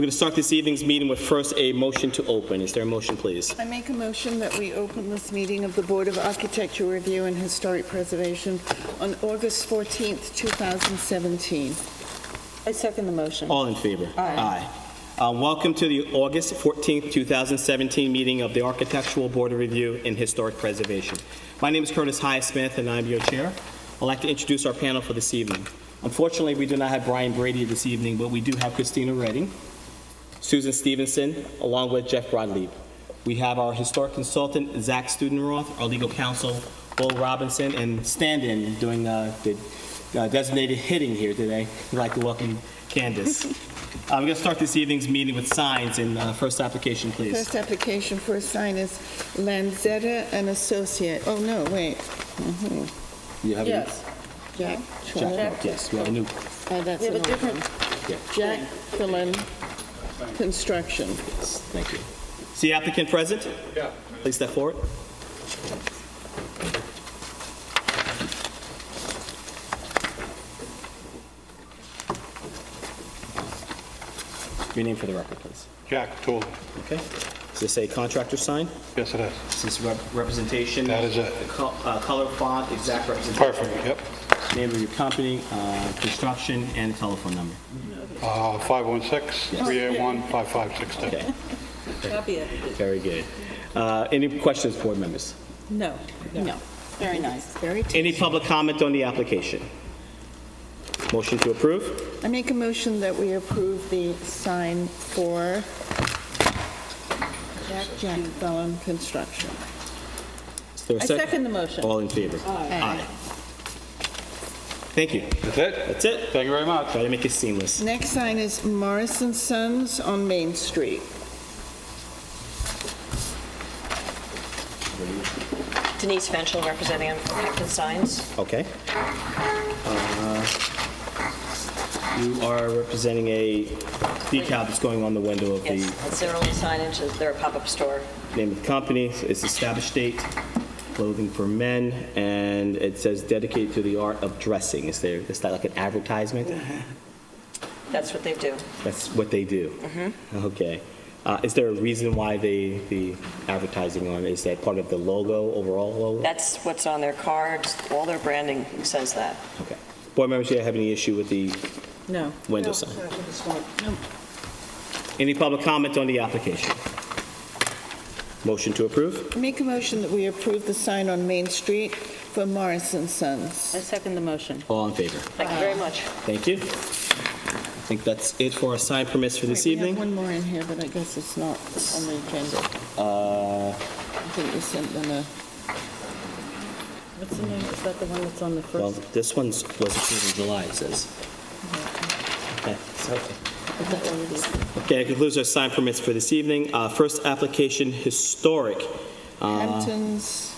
We're going to start this evening's meeting with first a motion to open. Is there a motion, please? I make a motion that we open this meeting of the Board of Architecture Review and Historic Preservation on August 14th, 2017. I second the motion. All in favor? Aye. Welcome to the August 14th, 2017 meeting of the Architectural Board of Review and Historic Preservation. My name is Curtis Highsmith, and I'm your chair. I'd like to introduce our panel for this evening. Unfortunately, we do not have Brian Brady this evening, but we do have Christina Redding, Susan Stevenson, along with Jeff Broadleib. We have our historic consultant, Zach Studenroth, our legal counsel, Will Robinson, and stand-in doing the designated hitting here today. We'd like to welcome Candace. We're going to start this evening's meeting with signs, and first application, please. First application for a sign is Lanzetta and Associate. Oh, no, wait. You have Yes. Jack. Jack, yes, we have a new. That's We have a an old different, one. Yeah. Jack Fillen Construction. Yes, thank you. Is the applicant present? Yeah. Please step forward. Your name for the record, please. Jack Tool. Okay. Is this a contractor sign? Yes, it is. Is this representation? That is it. The color, font, exact representation? Perfect, yep. Name of your company, construction, and telephone number. 516-381-5562. Okay, copy it. very good. Any questions, board members? No. Very nice. Very tasty. Any public comment on the application? Motion to approve? I make a motion that we approve the sign for Jack Fillen Construction. Is there a I second the motion. All in favor? Aye. Thank you. That's it? That's it. Thank you very much. Try to make it seamless. Next sign is Morris & Sons on Main Street. Denise Fenchel, representing Hampton Signs. Okay. You are representing a decal that's going on the window of Yes, the it's their only signage. They're a pop-up store. name of the company. It's established date, clothing for men, and it says dedicated to the art of dressing. Is that like an advertisement? That's what they do. That's what they do? Okay. Is there a reason why the advertising on it? Is that part of the logo, overall logo? That's what's on their cards. All their branding says that. Okay. Board members, do you have any issue with the No. window sign? Any public comment on the application? Motion to approve? I make a motion that we approve the sign on Main Street for Morris & Sons. I second the motion. All in favor? Thank you very much. Thank you. I think that's it for our sign permits for this Wait, we have evening. one more in here, but I guess it's not on the agenda. I think we sent them a... What's the name? Is that the one that's on the Well, first? this one was approved in July, it says. Okay, so- Is that what it is? okay, that concludes our sign permits for this evening. First application, historic. Hampton's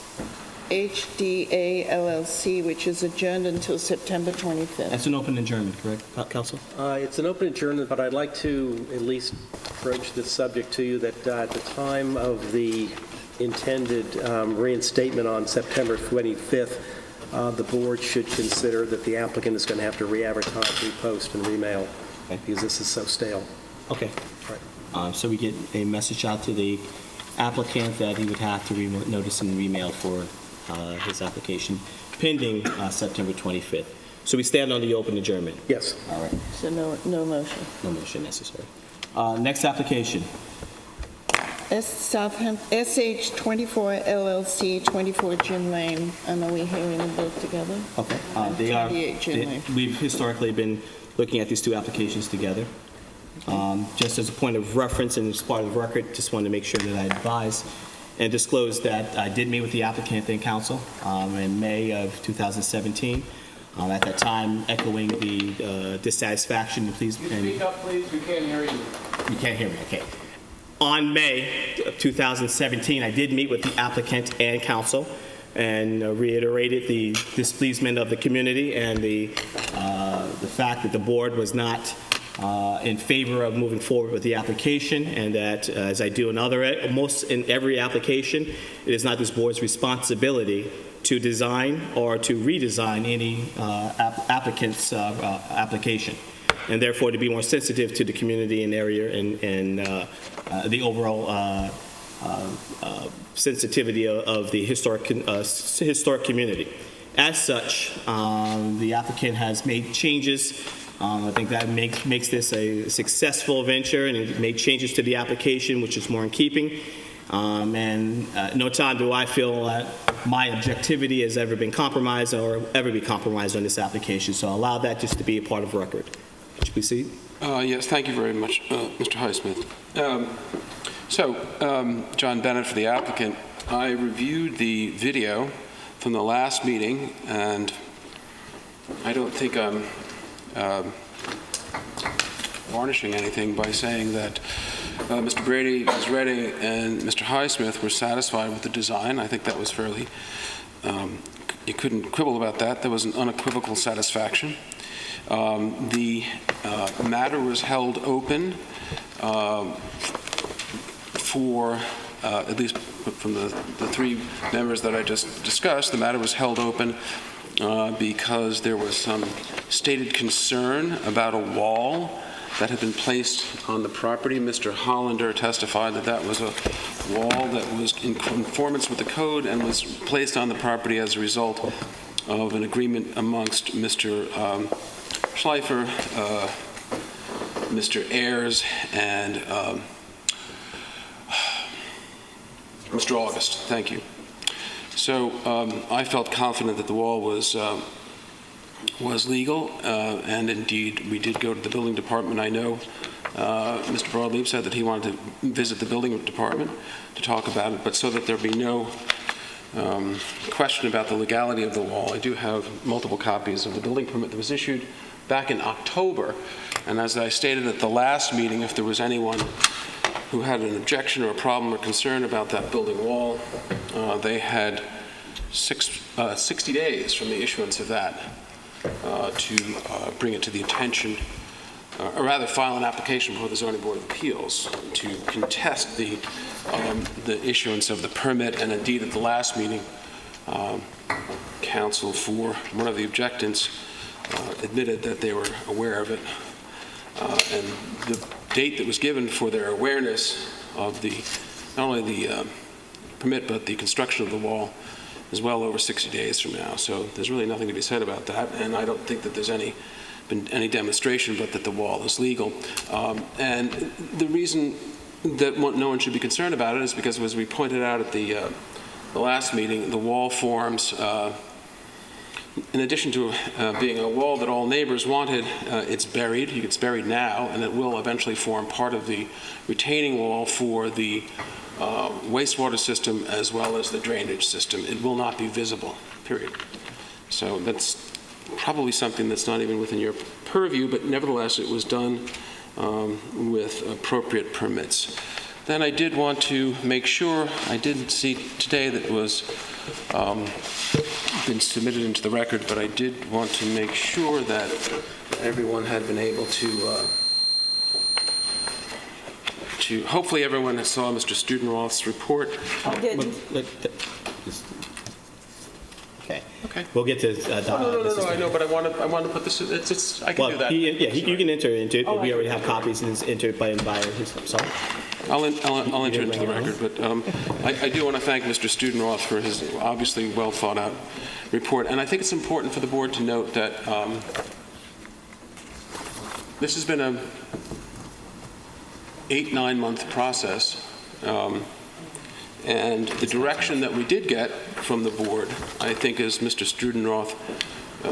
HDA LLC, which is adjourned until September 25th. That's an open adjournment, correct, Council? It's an open adjournment, but I'd like to at least broach this subject to you that at the time of the intended reinstatement on September 25th, the board should consider that the applicant is going to have to re-advertise, repost, and remail, because this is so stale. Okay. So we get a message out to the applicant that he would have to notice and remail for his application pending September 25th. So we stand on the open adjournment. Yes. All right. So no motion. No motion necessary. Next application. SH24 LLC, 24 Gin Lane. And are we hearing them both together? Okay. And 28 Gin Lane. We've historically been looking at these two applications together. Just as a point of reference and as part of the record, just wanted to make sure that I advise and disclose that I did meet with the applicant and council in May of 2017. At that time, echoing the dissatisfaction. Please Speak up, please. We can't hear you. You can't hear me, okay. On May of 2017, I did meet with the applicant and council and reiterated the displeasement of the community and the fact that the board was not in favor of moving forward with the application, and that, as I do in almost in every application, it is not this board's responsibility to design or to redesign any applicant's application. and therefore to be more sensitive to the community and area and the overall sensitivity of the historic community. As such, the applicant has made changes. I think that makes this a successful venture, and it made changes to the application, which is more in keeping. No time do I feel that my objectivity has ever been compromised or ever be compromised on this application. So I'll allow that just to be a part of record. Would you proceed? Yes, thank you very much, Mr. Highsmith. John Bennett for the applicant. I reviewed the video from the last meeting, and I don't think I'm varnishing anything by saying that Mr. Brady, Ms. Redding, and Mr. Highsmith were satisfied with the design. I think that was fairly, you couldn't quibble about that. There was an unequivocal satisfaction. The matter was held open for, at least from the three members that I just discussed, the matter was held open because there was some stated concern about a wall that had been placed on the property. Mr. Hollander testified that that was a wall that was in conformance with the code and was placed on the property as a result of an agreement amongst Mr. Schleifer, Mr. Ayers, and Mr. August. Thank you. So I felt confident that the wall was legal, and indeed we did go to the building department. I know Mr. Broadleaf said that he wanted to visit the building department to talk about it, but so that there be no question about the legality of the wall, I do have multiple copies of the building permit that was issued back in October. And as I stated at the last meeting, if there was anyone who had an objection or a problem or concern about that building wall, they had 60 days from the issuance of that to bring it to the attention, or rather file an application before the Zoning Board of Appeals to contest the issuance of the permit. And indeed, at the last meeting, counsel for one of the objectants admitted that they were aware of it. And the date that was given for their awareness of not only the permit but the construction of the wall is well over 60 days from now. So there's really nothing to be said about that, and I don't think that there's been any demonstration but that the wall is legal. And the reason that no one should be concerned about it is because, as we pointed out at the last meeting, the wall forms, in addition to being a wall that all neighbors wanted, it's buried. It's buried now, and it will eventually form part of the retaining wall for the wastewater system as well as the drainage system. It will not be visible, period. So that's probably something that's not even within your purview, but nevertheless it was done with appropriate permits. Then I did want to make sure, I didn't see today that it was been submitted into the record, but I did want to make sure that everyone had been able to hopefully everyone saw Mr. Studenroth's report. I didn't. Okay. We'll get to No, I know, but I want to put this, I can do that. You can enter into it. We already have copies, and it's entered by his, sorry. I'll enter into the record, but I do want to thank Mr. Studenroth for his obviously well thought out report. And I think it's important for the board to note that this has been a 8-9 month process, and the direction that we did get from the board, I think, as Mr. Studenroth,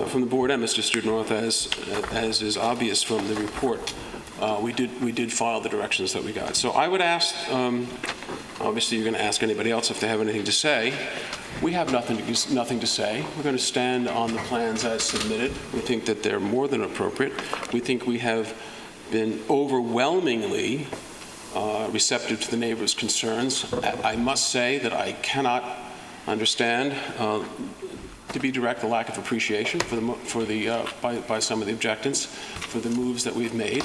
from the board and Mr. Studenroth, as is obvious from the report, we did follow the directions that we got. So I would ask, obviously you're going to ask anybody else if they have anything to say. We have nothing to say. We're going to stand on the plans as submitted. We think that they're more than appropriate. We think we have been overwhelmingly receptive to the neighbors' concerns. I must say that I cannot understand, to be direct, the lack of appreciation by some of the objectants for the moves that we've made.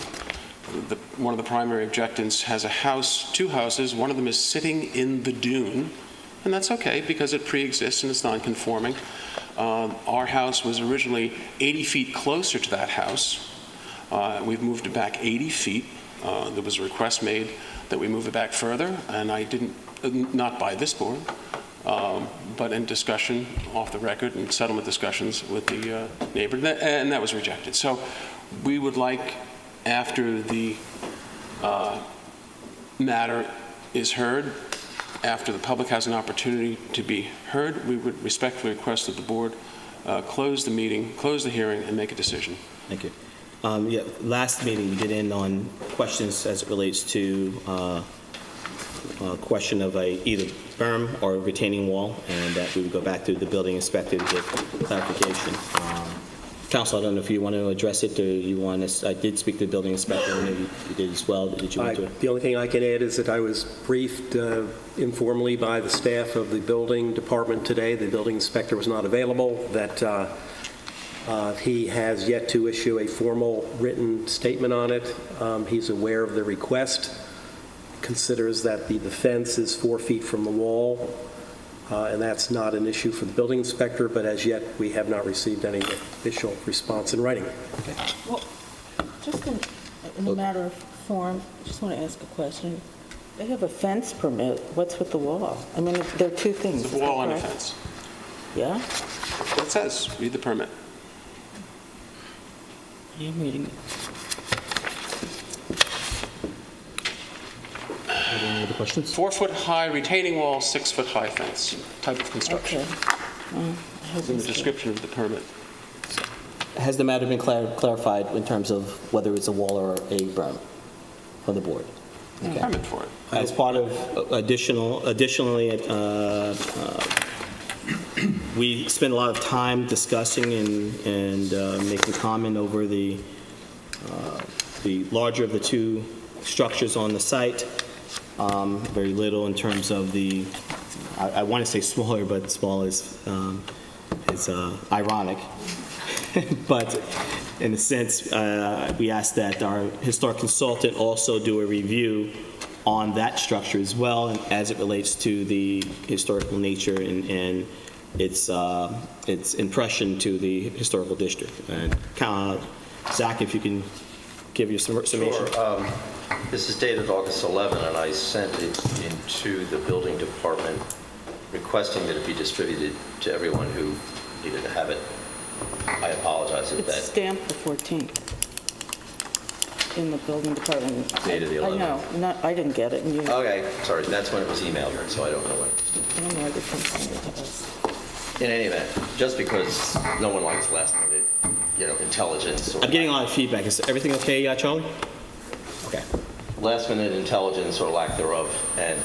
One of the primary objectants has a house, 2 houses. One of them is sitting in the dune, and that's okay because it pre-exists and it's non-conforming. Our house was originally 80 feet closer to that house. We've moved it back 80 feet. There was a request made that we move it back further, and I didn't, not by this board, but in discussion off the record and settlement discussions with the neighbor, and that was rejected. So we would like, after the matter is heard, after the public has an opportunity to be heard, we would respectfully request that the board close the meeting, close the hearing, and make a decision. Thank you. Yeah, last meeting, we did end on questions as it relates to question of either berm or retaining wall, and that we would go back to the building inspector to get clarification. Council, I don't know if you want to address it, or you want us, I did speak to the building inspector, and maybe you did as well. Did you want to? The only thing I can add is that I was briefed informally by the staff of the building department today. The building inspector was not available, that he has yet to issue a formal written statement on it. He's aware of the request, considers that the fence is 4 feet from the wall, and that's not an issue for the building inspector, but as yet, we have not received any official response in writing. Well, just in a matter of form, I just want to ask a question. They have a fence permit. What's with the wall? I mean, there are two things. It's a is that wall and a correct? fence. Yeah? That's what it says. Read the permit. I am reading it. Any other questions? 4-foot-high retaining wall, 6-foot-high fence type of construction. Okay. It's in the description of the permit. Has the matter been clarified in terms of whether it's a wall or a berm from the board? Okay. Permit for it. As part of additionally, we spend a lot of time discussing and making comment over the larger of the two structures on the site. Very little in terms of the, I want to say smaller, but small is ironic. But in a sense, we asked that our historic consultant also do a review on that structure as well, and as it relates to the historical nature and its impression to the historical district. And Zach, if you can give your summation. Sure. This is dated August 11, and I sent it into the building department requesting that it be distributed to everyone who needed to have it. I apologize if It's that stamped the 14th in the building department. dated the 11th. I know. I didn't get it, and you, I Okay, sorry, that's when it was emailed, so I don't know when. don't know why they couldn't send it to us. In any event, just because no one likes last minute, intelligence. Or I'm getting a lot of feedback. Is everything okay, Charlie? Okay. last minute intelligence or lack thereof, and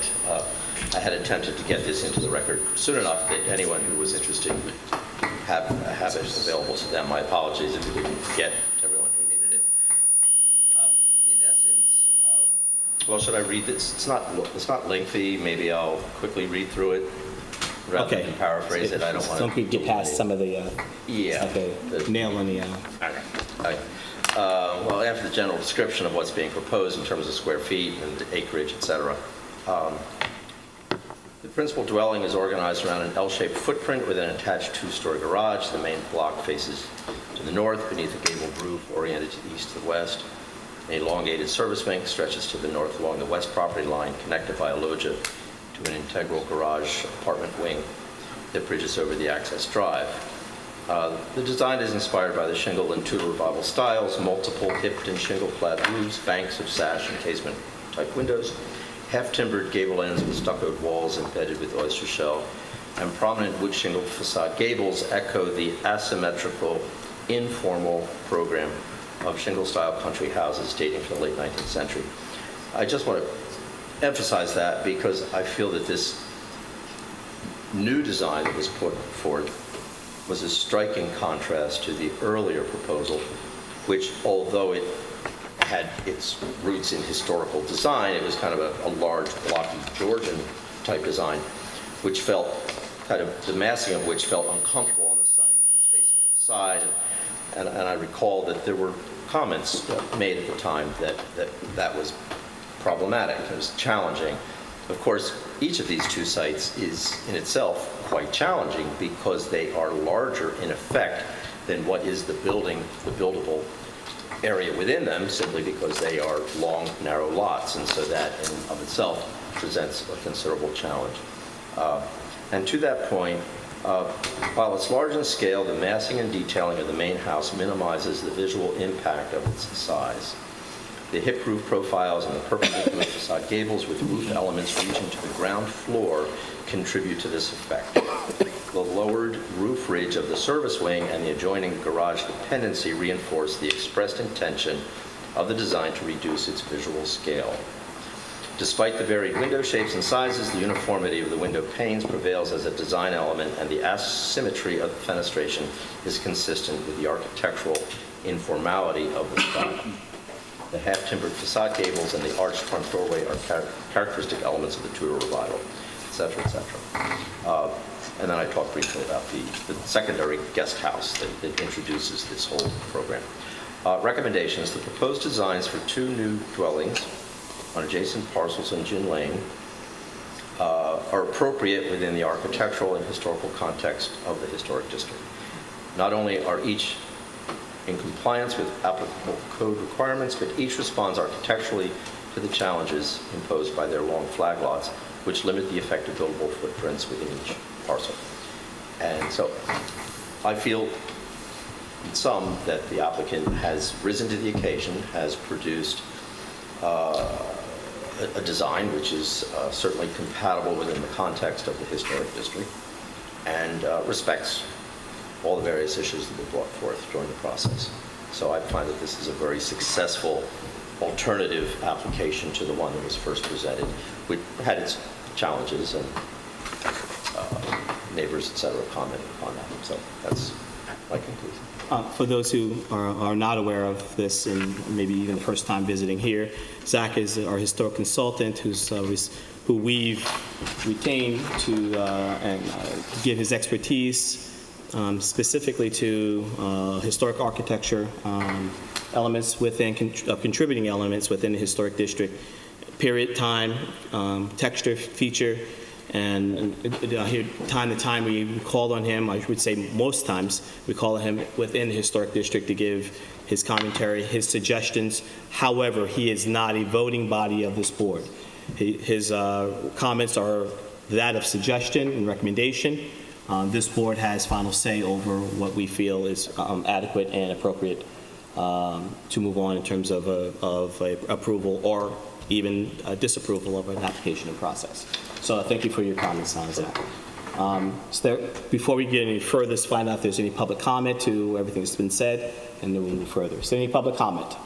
I had attempted to get this into the record soon enough that anyone who was interested would have it available to them. My apologies if we didn't get to everyone who needed it. In essence, well, should I read this? It's not lengthy. Maybe I'll quickly read through it rather Okay. than paraphrase it. I don't want to. Some people get past some of the, Yeah. okay, nail in the, Okay. Well, after the general description of what's being proposed in terms of square feet and acreage, et cetera, the principal dwelling is organized around an L-shaped footprint with an attached two-story garage. The main block faces to the north beneath a gabled roof oriented to the east to the west. An elongated service wing stretches to the north along the west property line, connected by a loggia to an integral garage apartment wing that bridges over the access drive. The design is inspired by the shingle and Tudor Revival styles, multiple hipped and shingle-clad roofs, banks of sash and casement-type windows, half-timbered gable ends with stuccoed walls embedded with oyster shell, and prominent wood shingle facade gables echo the asymmetrical, informal program of shingle-style country houses dating from the late 19th century. I just want to emphasize that because I feel that this new design that was put forward was a striking contrast to the earlier proposal, which, although it had its roots in historical design, it was kind of a large, blocky Georgian type design, which felt kind of, the massing of which felt uncomfortable on the site. It was facing to the side, and I recall that there were comments made at the time that was problematic, it was challenging. Of course, each of these two sites is in itself quite challenging because they are larger in effect than what is the buildable area within them simply because they are long, narrow lots, and so that in and of itself presents a considerable challenge. And to that point, while it's large in scale, the massing and detailing of the main house minimizes the visual impact of its size. The hip roof profiles and the perpendicular facade gables with roof elements reaching to the ground floor contribute to this effect. The lowered roof ridge of the service wing and the adjoining garage dependency reinforce the expressed intention of the design to reduce its visual scale. Despite the varied window shapes and sizes, the uniformity of the window panes prevails as a design element, and the asymmetry of the fenestration is consistent with the architectural informality of the style. The half-timbered facade gables and the arched front doorway are characteristic elements of the Tudor revival, et cetera, et cetera. And then I talked briefly about the secondary guest house that introduces this whole program. Recommendations: the proposed designs for 2 new dwellings on adjacent parcels in Gin Lane are appropriate within the architectural and historical context of the historic district. Not only are each in compliance with applicable code requirements, but each responds architecturally to the challenges imposed by their long flag lots, which limit the effective buildable footprints within each parcel. And so I feel in sum that the applicant has risen to the occasion, has produced a design which is certainly compatible within the context of the historic district and respects all the various issues that were brought forth during the process. So I find that this is a very successful alternative application to the one that was first presented, which had its challenges, and neighbors, et cetera, commented upon that. So that's my conclusion. For those who are not aware of this and maybe even the first time visiting here, Zach is our historic consultant who we've retained to give his expertise specifically to historic architecture elements within, contributing elements within the historic district, period, time, texture, feature, and here, time to time we called on him. I would say most times we call on him within the historic district to give his commentary, his suggestions. However, he is not a voting body of this board. His comments are that of suggestion and recommendation. This board has final say over what we feel is adequate and appropriate to move on in terms of approval or even disapproval of an application and process. So thank you for your comments on that. Before we get any further, let's find out if there's any public comment to everything that's been said, and then we'll move further. So any public comment?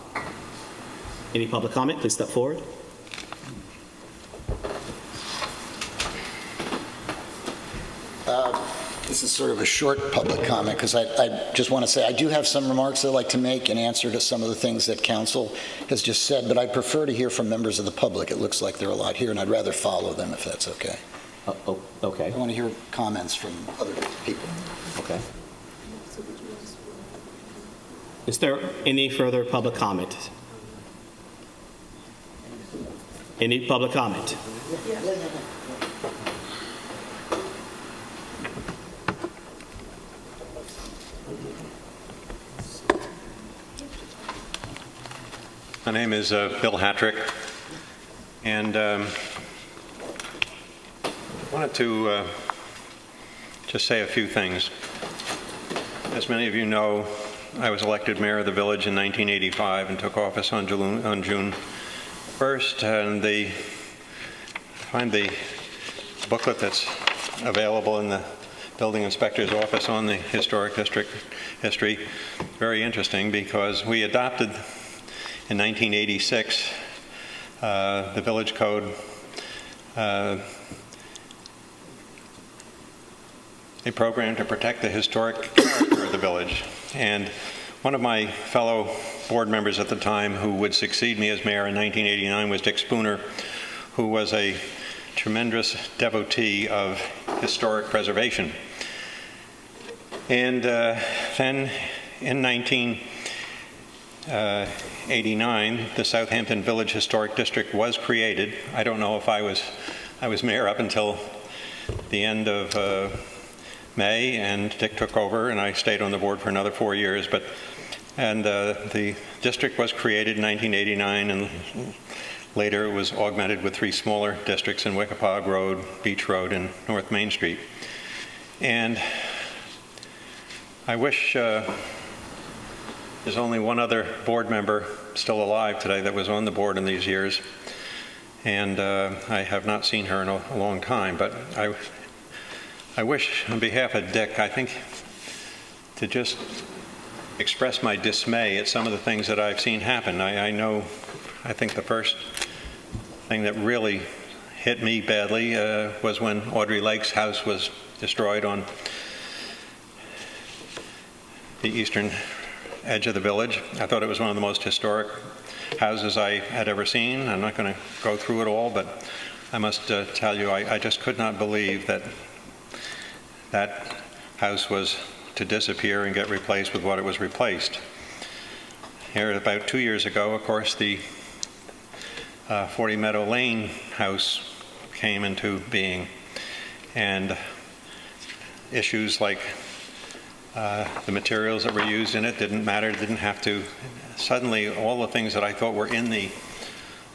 Any public comment? Please step forward. This is sort of a short public comment because I just want to say I do have some remarks I'd like to make in answer to some of the things that council has just said, but I'd prefer to hear from members of the public. It looks like there are a lot here, and I'd rather follow them if that's okay. Okay. I want to hear comments from other people. Okay. Is there any further public comment? Any public comment? My name is Bill Hattrick, and I wanted to just say a few things. As many of you know, I was elected mayor of the village in 1985 and took office on June 1st, and find the booklet that's available in the building inspector's office on the historic district history very interesting, because we adopted in 1986, the village code, a program to protect the historic character of the village. And one of my fellow board members at the time who would succeed me as mayor in 1989 was Dick Spooner, who was a tremendous devotee of historic preservation. And then in 1989, the Southampton Village Historic District was created. I don't know if I was mayor up until the end of May, and Dick took over, and I stayed on the board for another 4 years. But And the district was created in 1989, and later it was augmented with 3 smaller districts in Wickapog Road, Beach Road, and North Main Street. And I wish there's only one other board member still alive today that was on the board in these years, and I have not seen her in a long time, but I wish, on behalf of Dick, I think, to just express my dismay at some of the things that I've seen happen. I think the first thing that really hit me badly was when Audrey Lake's house was destroyed on the eastern edge of the village. I thought it was one of the most historic houses I had ever seen. I'm not going to go through it all, but I must tell you, I just could not believe that that house was to disappear and get replaced with what it was replaced. Here, about 2 years ago, of course, the 40 Meadow Lane house came into being, and issues like the materials that were used in it didn't matter, didn't have to. Suddenly, all the things that I thought were in the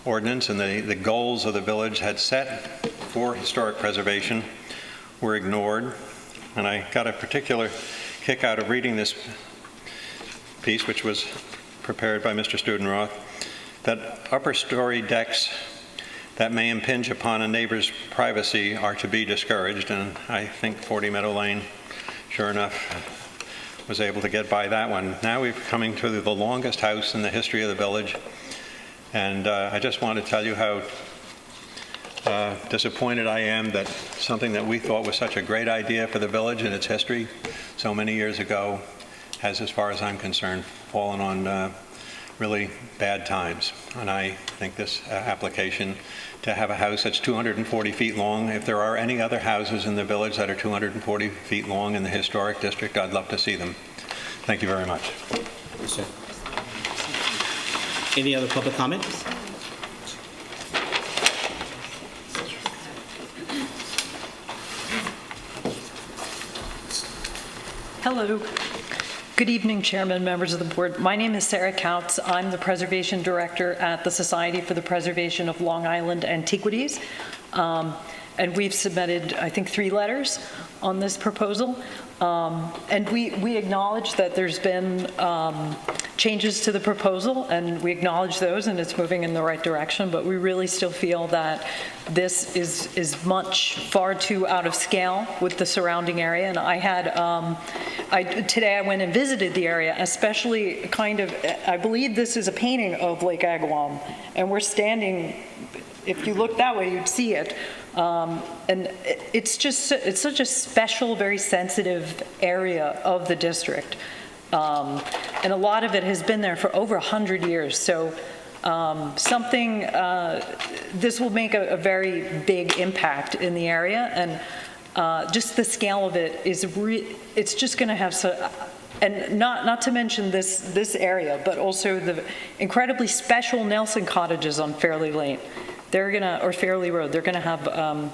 ordinance and the goals of the village had set for historic preservation were ignored. And I got a particular kick out of reading this piece, which was prepared by Mr. Studenroth, that upper story decks that may impinge upon a neighbor's privacy are to be discouraged. And I think 40 Meadow Lane, sure enough, was able to get by that one. Now we're coming to the longest house in the history of the village. And I just want to tell you how disappointed I am that something that we thought was such a great idea for the village and its history so many years ago has, as far as I'm concerned, fallen on really bad times. And I think this application to have a house that's 240 feet long, if there are any other houses in the village that are 240 feet long in the historic district, I'd love to see them. Thank you very much. Yes, sir. Any other public comments? Hello. Good evening, Chairman, members of the board. My name is Sarah Kautz. I'm the Preservation Director at the Society for the Preservation of Long Island Antiquities. And we've submitted, I think, 3 letters on this proposal. And we acknowledge that there's been changes to the proposal, and we acknowledge those, and it's moving in the right direction, but we really still feel that this is far too out of scale with the surrounding area. And I had, today I went and visited the area, especially I believe this is a painting of Lake Agawam, and we're standing, if you look that way, you'd see it. And it's such a special, very sensitive area of the district. And a lot of it has been there for over 100 years. So this will make a very big impact in the area. And just the scale of it it's just going to have and not to mention this area, but also the incredibly special Nelson cottages on Fairley Lane. Or Fairley Road, they're gonna have a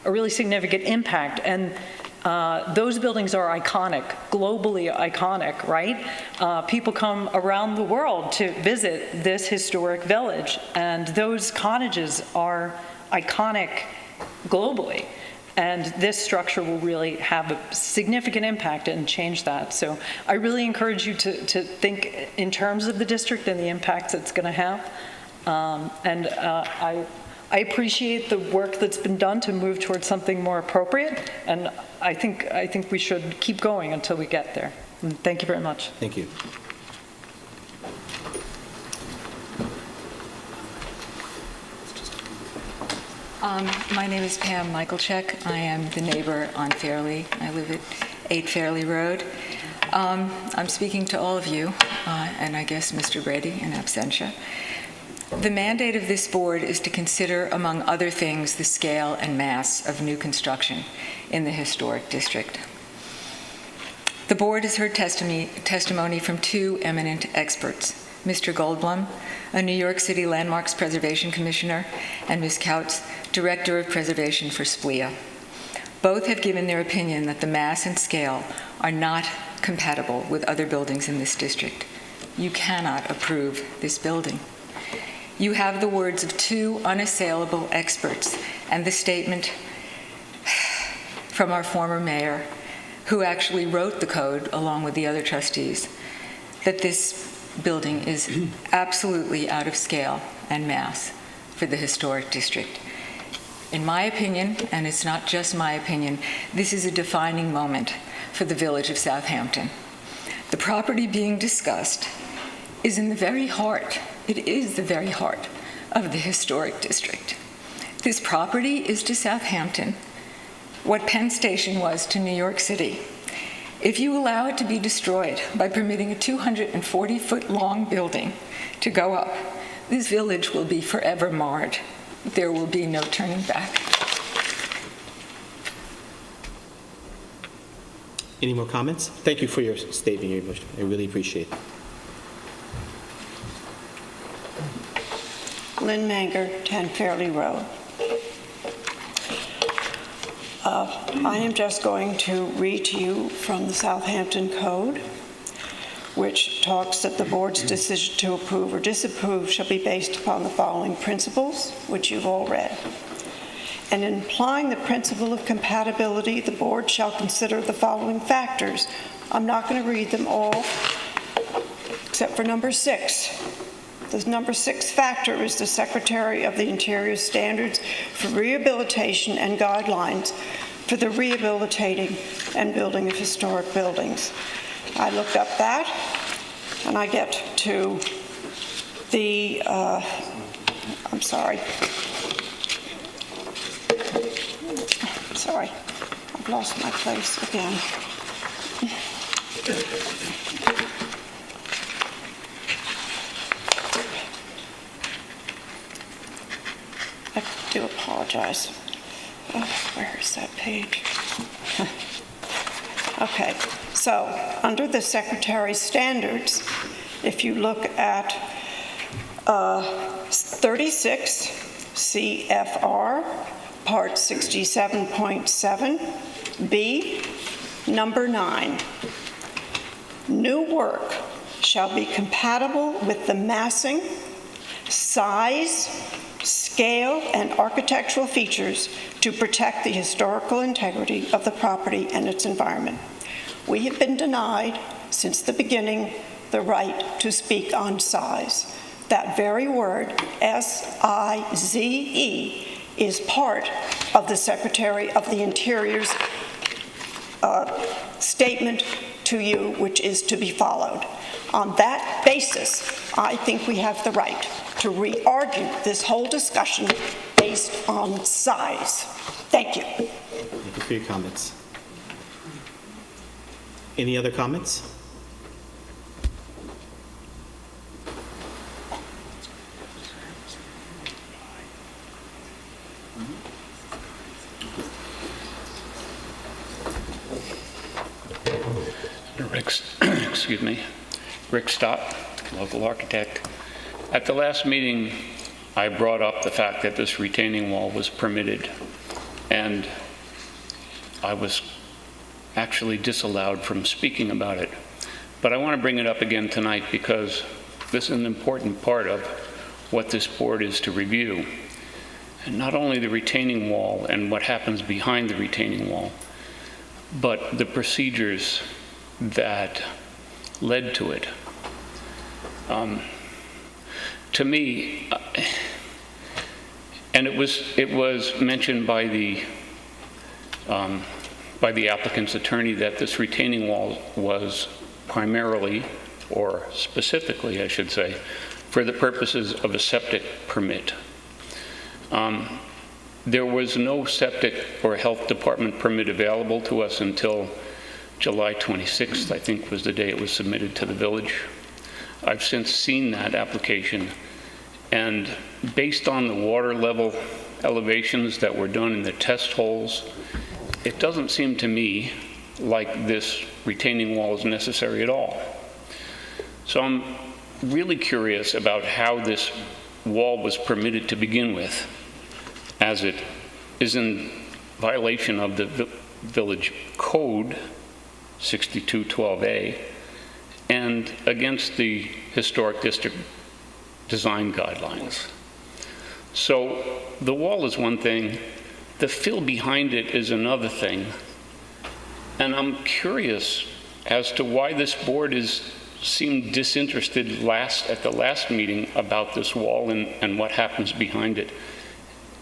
really significant impact. And those buildings are iconic, globally iconic, right? People come around the world to visit this historic village, and those cottages are iconic globally. And this structure will really have a significant impact and change that. So I really encourage you to think in terms of the district and the impacts it's gonna have. I appreciate the work that's been done to move towards something more appropriate, and I think we should keep going until we get there. And thank you very much. Thank you. My name is Pam Michaelchek. I am the neighbor on Fairley. I live at 8 Fairley Road. I'm speaking to all of you, and I guess Mr. Brady in absentia. The mandate of this board is to consider, among other things, the scale and mass of new construction in the historic district. The board has heard testimony from 2 eminent experts, Mr. Goldblum, a New York City Landmarks Preservation Commissioner, and Ms. Kautz, Director of Preservation for SPLIA. Both have given their opinion that the mass and scale are not compatible with other buildings in this district. you cannot approve this building. You have the words of two unassailable experts and the statement from our former mayor, who actually wrote the code along with the other trustees, that this building is absolutely out of scale and mass for the historic district. In my opinion, and it's not just my opinion, this is a defining moment for the village of Southampton. The property being discussed is in the very heart, it is the very heart of the historic district. This property is to Southampton what Penn Station was to New York City. If you allow it to be destroyed by permitting a 240-foot-long building to go up, this village will be forever marred. There will be no turning back. Any more comments? Thank you for your statement, your emotion. I really appreciate it. Lynn Manger, 10 Fairley Road. I am just going to read to you from the Southampton Code, which talks that the board's decision to approve or disapprove shall be based upon the following principles, which you've all read. And in applying the principle of compatibility, the board shall consider the following factors. I'm not going to read them all, except for number 6. The number 6 factor is the Secretary of the Interior standards for rehabilitation and guidelines for the rehabilitating and building of historic buildings. I looked up that, and I get to the, I'm sorry, I've lost my place again. I do apologize. Where is that page? Okay, so under the Secretary's standards, if you look at 36 CFR, Part 67.7B, number 9, new work shall be compatible with the massing, size, scale, and architectural features to protect the historical integrity of the property and its environment. We have been denied, since the beginning, the right to speak on size. That very word, S-I-Z-E, is part of the Secretary of the Interior's statement to you, which is to be followed. On that basis, I think we have the right to re-argue this whole discussion based on size. Thank you. Thank you for your comments. Any other comments? Excuse me, Rick Stott, local architect. At the last meeting, I brought up the fact that this retaining wall was permitted, and I was actually disallowed from speaking about it. But I want to bring it up again tonight because this is an important part of what this board is to review. And not only the retaining wall and what happens behind the retaining wall, but the procedures that led to it. To me, and it was mentioned by the applicant's attorney that this retaining wall was primarily, or specifically, I should say, for the purposes of a septic permit. There was no septic or health department permit available to us until July 26th, I think, was the day it was submitted to the village. I've since seen that application, and based on the water level elevations that were done in the test holes, it doesn't seem to me like this retaining wall is necessary at all. So I'm really curious about how this wall was permitted to begin with, as it is in violation of the village code 6212A, and against the historic district design guidelines. So the wall is one thing, the fill behind it is another thing. And I'm curious as to why this board seemed disinterested at the last meeting about this wall and what happens behind it,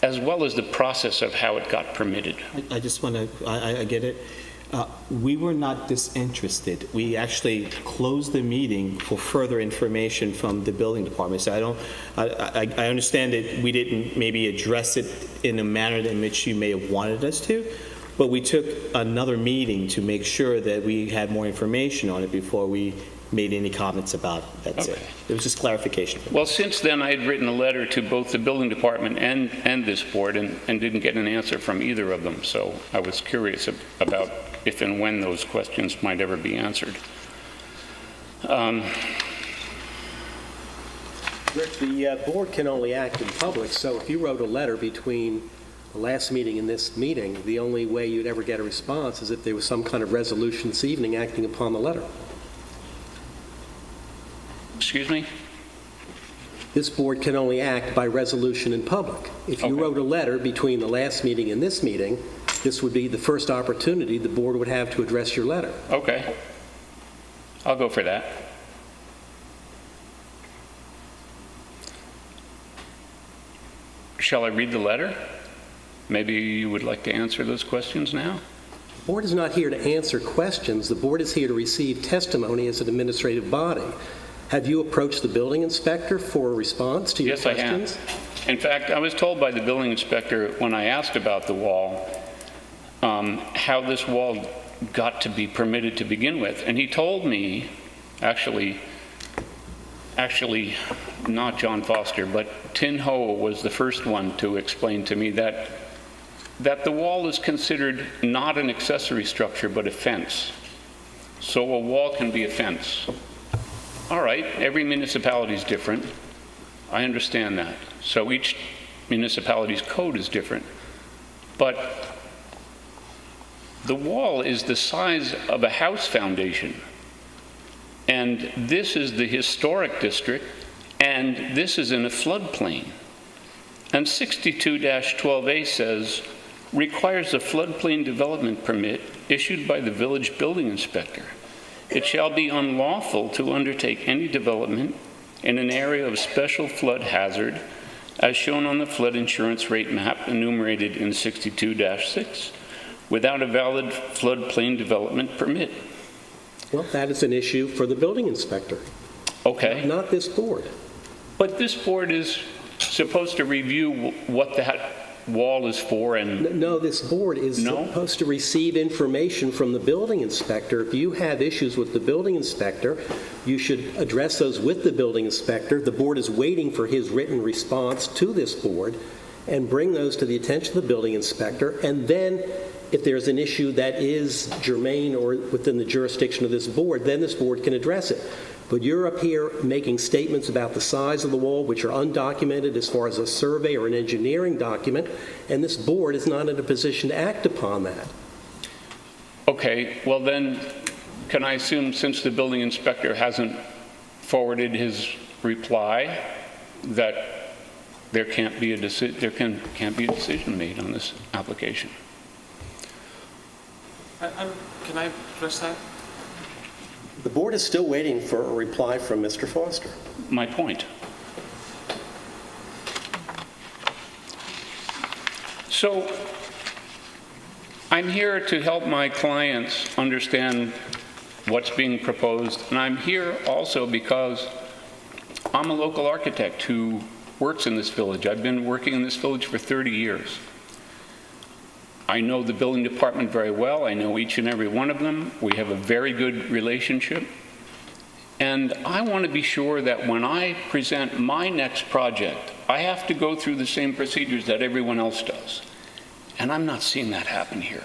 as well as the process of how it got permitted. I just want to, I get it. We were not disinterested. We actually closed the meeting for further information from the building department. So I understand that we didn't maybe address it in a manner in which you may have wanted us to, but we took another meeting to make sure that we had more information on it before we made any comments about it. That's it. It was just clarification. Well, since then, I had written a letter to both the building department and this board and didn't get an answer from either of them. So I was curious about if and when those questions might ever be answered. Rick, the board can only act in public, so if you wrote a letter between the last meeting and this meeting, the only way you'd ever get a response is if there was some kind of resolution this evening acting upon the letter. Excuse me? This board can only act by resolution in public. If you wrote a letter between the last meeting and this meeting, this would be the first opportunity the board would have to address your letter. Okay. I'll go for that. Shall I read the letter? Maybe you would like to answer those questions now? The board is not here to answer questions. The board is here to receive testimony as an administrative body. Have you approached the building inspector for a response to your questions? Yes, I have. In fact, I was told by the building inspector when I asked about the wall, how this wall got to be permitted to begin with. And he told me, actually not John Foster, but Tin Ho was the first one to explain to me that the wall is considered not an accessory structure, but a fence. So a wall can be a fence. All right, every municipality is different. I understand that. So each municipality's code is different. But the wall is the size of a house foundation. And this is the historic district, and this is in a floodplain. And 62-12A says, requires a floodplain development permit issued by the village building inspector. It shall be unlawful to undertake any development in an area of special flood hazard as shown on the flood insurance rate map enumerated in 62-6 without a valid floodplain development permit. Well, that is an issue for the building inspector. Okay. Not this board. But this board is supposed to review what that wall is for and... No, this board is supposed to receive information from the building inspector. If you have issues with the building inspector, you should address those with the building inspector. The board is waiting for his written response to this board and bring those to the attention of the building inspector. And then if there's an issue that is germane or within the jurisdiction of this board, then this board can address it. But you're up here making statements about the size of the wall, which are undocumented as far as a survey or an engineering document, and this board is not in a position to act upon that. Okay, well then, can I assume since the building inspector hasn't forwarded his reply that there can't be a decision made on this application? Can I address that? The board is still waiting for a reply from Mr. Foster. My point. So I'm here to help my clients understand what's being proposed, and I'm here also because I'm a local architect who works in this village. I've been working in this village for 30 years. I know the building department very well. I know each and every one of them. We have a very good relationship. And I want to be sure that when I present my next project, I have to go through the same procedures that everyone else does. And I'm not seeing that happen here.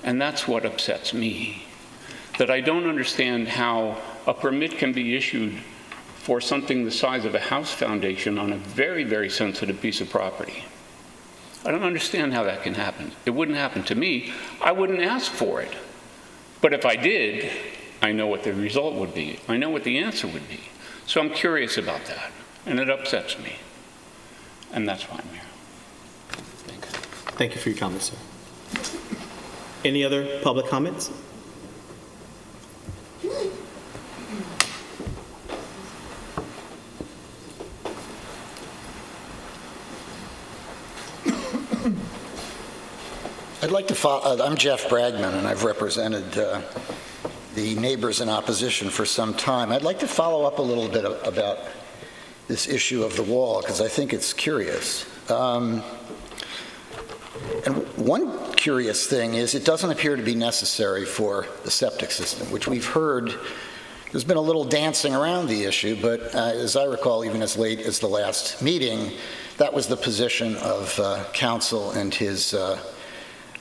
And that's what upsets me, that I don't understand how a permit can be issued for something the size of a house foundation on a very, very sensitive piece of property. I don't understand how that can happen. It wouldn't happen to me. I wouldn't ask for it. But if I did, I know what the result would be. I know what the answer would be. So I'm curious about that, and it upsets me. And that's why I'm here. Thank you for your comments, sir. Any other public comments? I'd like to follow, I'm Jeff Bragman, and I've represented the neighbors in opposition for some time. I'd like to follow up a little bit about this issue of the wall, because I think it's curious. And one curious thing is it doesn't appear to be necessary for the septic system, which we've heard. There's been a little dancing around the issue, but as I recall, even as late as the last meeting, that was the position of council and his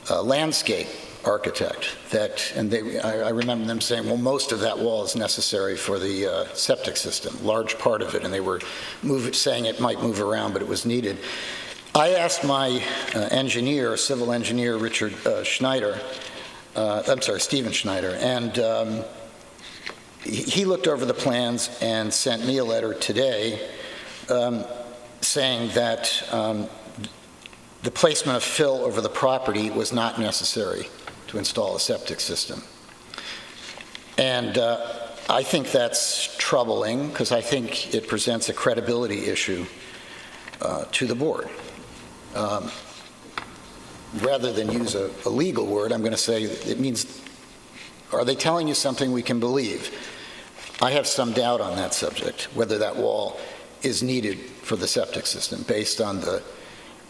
landscape architect. I remember them saying, well, most of that wall is necessary for the septic system, large part of it, and they were saying it might move around, but it was needed. I asked my engineer, civil engineer, Stephen Schneider, and he looked over the plans and sent me a letter today saying that the placement of fill over the property was not necessary to install a septic system. And I think that's troubling, because I think it presents a credibility issue to the board. Rather than use a legal word, I'm going to say it means, are they telling you something we can believe? I have some doubt on that subject, whether that wall is needed for the septic system based on the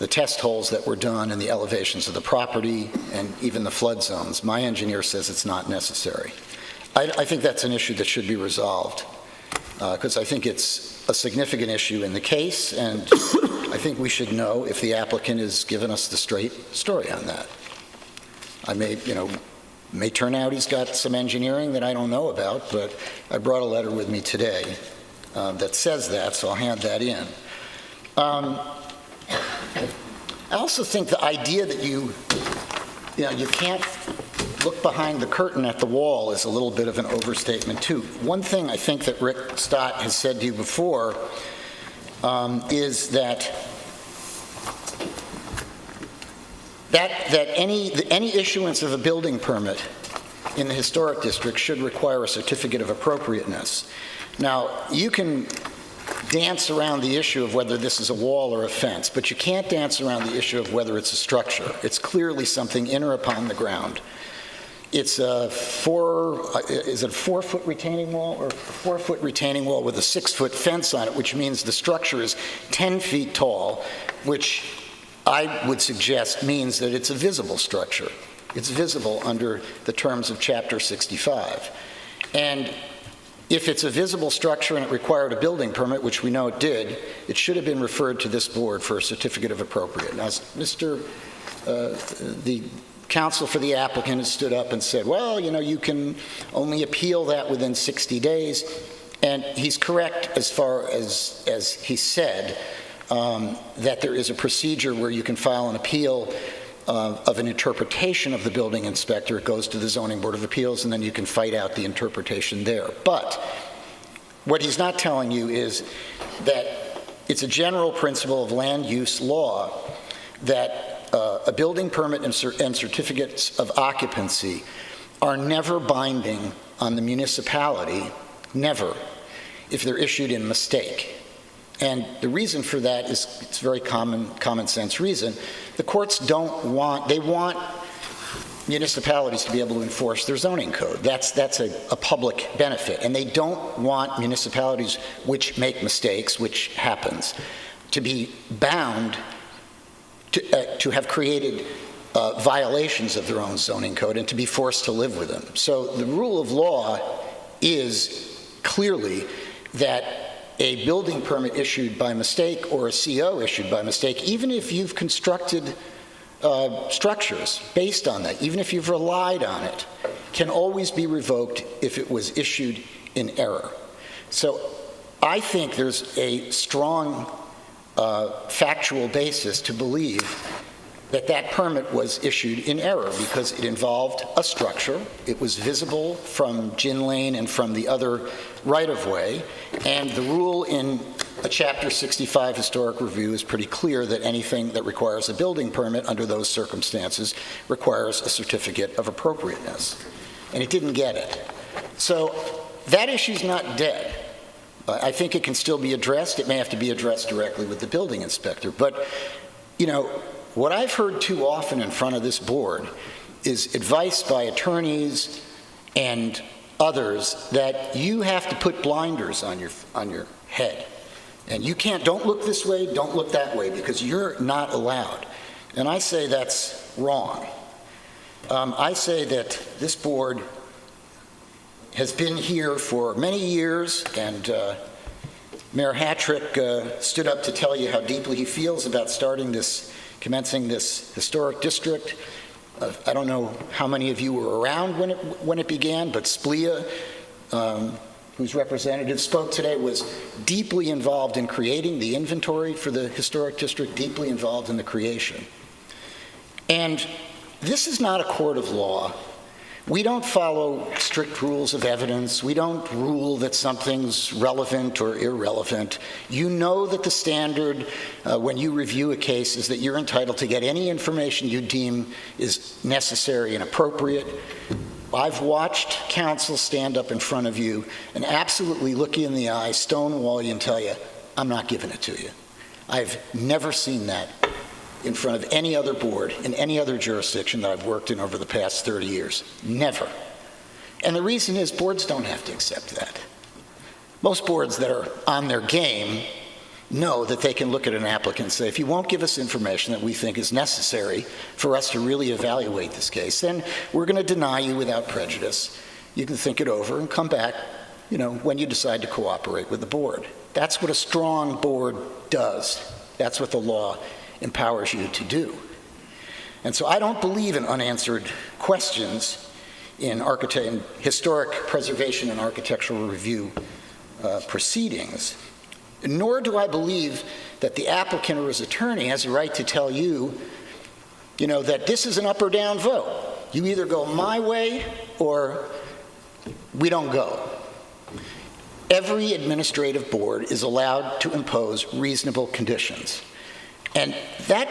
test holes that were done and the elevations of the property and even the flood zones. My engineer says it's not necessary. I think that's an issue that should be resolved, because I think it's a significant issue in the case, and I think we should know if the applicant has given us the straight story on that. May turn out he's got some engineering that I don't know about, but I brought a letter with me today that says that, so I'll hand that in. I also think the idea that you can't look behind the curtain at the wall is a little bit of an overstatement too. One thing I think that Rick Stott has said to you before is that any issuance of a building permit in the historic district should require a certificate of appropriateness. Now, you can dance around the issue of whether this is a wall or a fence, but you can't dance around the issue of whether it's a structure. It's clearly something in or upon the ground. It's a 4-foot retaining wall or a 4-foot retaining wall with a 6-foot fence on it, which means the structure is 10 feet tall, which I would suggest means that it's a visible structure. It's visible under the terms of Chapter 65. And if it's a visible structure and it required a building permit, which we know it did, it should have been referred to this board for a certificate of appropriateness. Now, the counsel for the applicant has stood up and said, well, you can only appeal that within 60 days. And he's correct as far as he said, that there is a procedure where you can file an appeal of an interpretation of the building inspector. It goes to the Zoning Board of Appeals, and then you can fight out the interpretation there. But what he's not telling you is that it's a general principle of land use law that a building permit and certificates of occupancy are never binding on the municipality, never, if they're issued in mistake. And the reason for that is, it's a very common sense reason. The courts they want municipalities to be able to enforce their zoning code. That's a public benefit. And they don't want municipalities which make mistakes, which happens, to be bound to have created violations of their own zoning code and to be forced to live with them. So the rule of law is clearly that a building permit issued by mistake or a CO issued by mistake, even if you've constructed structures based on that, even if you've relied on it, can always be revoked if it was issued in error. So I think there's a strong factual basis to believe that permit was issued in error because it involved a structure. It was visible from Gin Lane and from the other right-of-way, and the rule in a Chapter 65 historic review is pretty clear that anything that requires a building permit under those circumstances requires a certificate of appropriateness, and it didn't get it. So that issue's not dead. I think it can still be addressed. It may have to be addressed directly with the building inspector, but, you know, what I've heard too often in front of this board is advice by attorneys and others that you have to put blinders on your head. And you can't, don't look this way, don't look that way, because you're not allowed. And I say that's wrong. I say that this board has been here for many years, and Mayor Hattrick stood up to tell you how deeply he feels about commencing this historic district. I don't know how many of you were around when it began, but SPLEA, whose representative spoke today, was deeply involved in creating the inventory for the historic district, deeply involved in the creation. And this is not a court of law. We don't follow strict rules of evidence. We don't rule that something's relevant or irrelevant. You know that the standard when you review a case is that you're entitled to get any information you deem is necessary and appropriate. I've watched counsel stand up in front of you and absolutely look you in the eye, stonewall you, and tell you, I'm not giving it to you. I've never seen that in front of any other board in any other jurisdiction that I've worked in over the past 30 years. Never. And the reason is boards don't have to accept that. Most boards that are on their game know that they can look at an applicant and say, if you won't give us information that we think is necessary for us to really evaluate this case, then we're going to deny you without prejudice. You can think it over and come back, you know, when you decide to cooperate with the board. That's what a strong board does. That's what the law empowers you to do. And so I don't believe in unanswered questions in historic preservation and architectural review proceedings, nor do I believe that the applicant or his attorney has a right to tell you, you know, that this is an up or down vote. You either go my way or we don't go. Every administrative board is allowed to impose reasonable conditions. And that,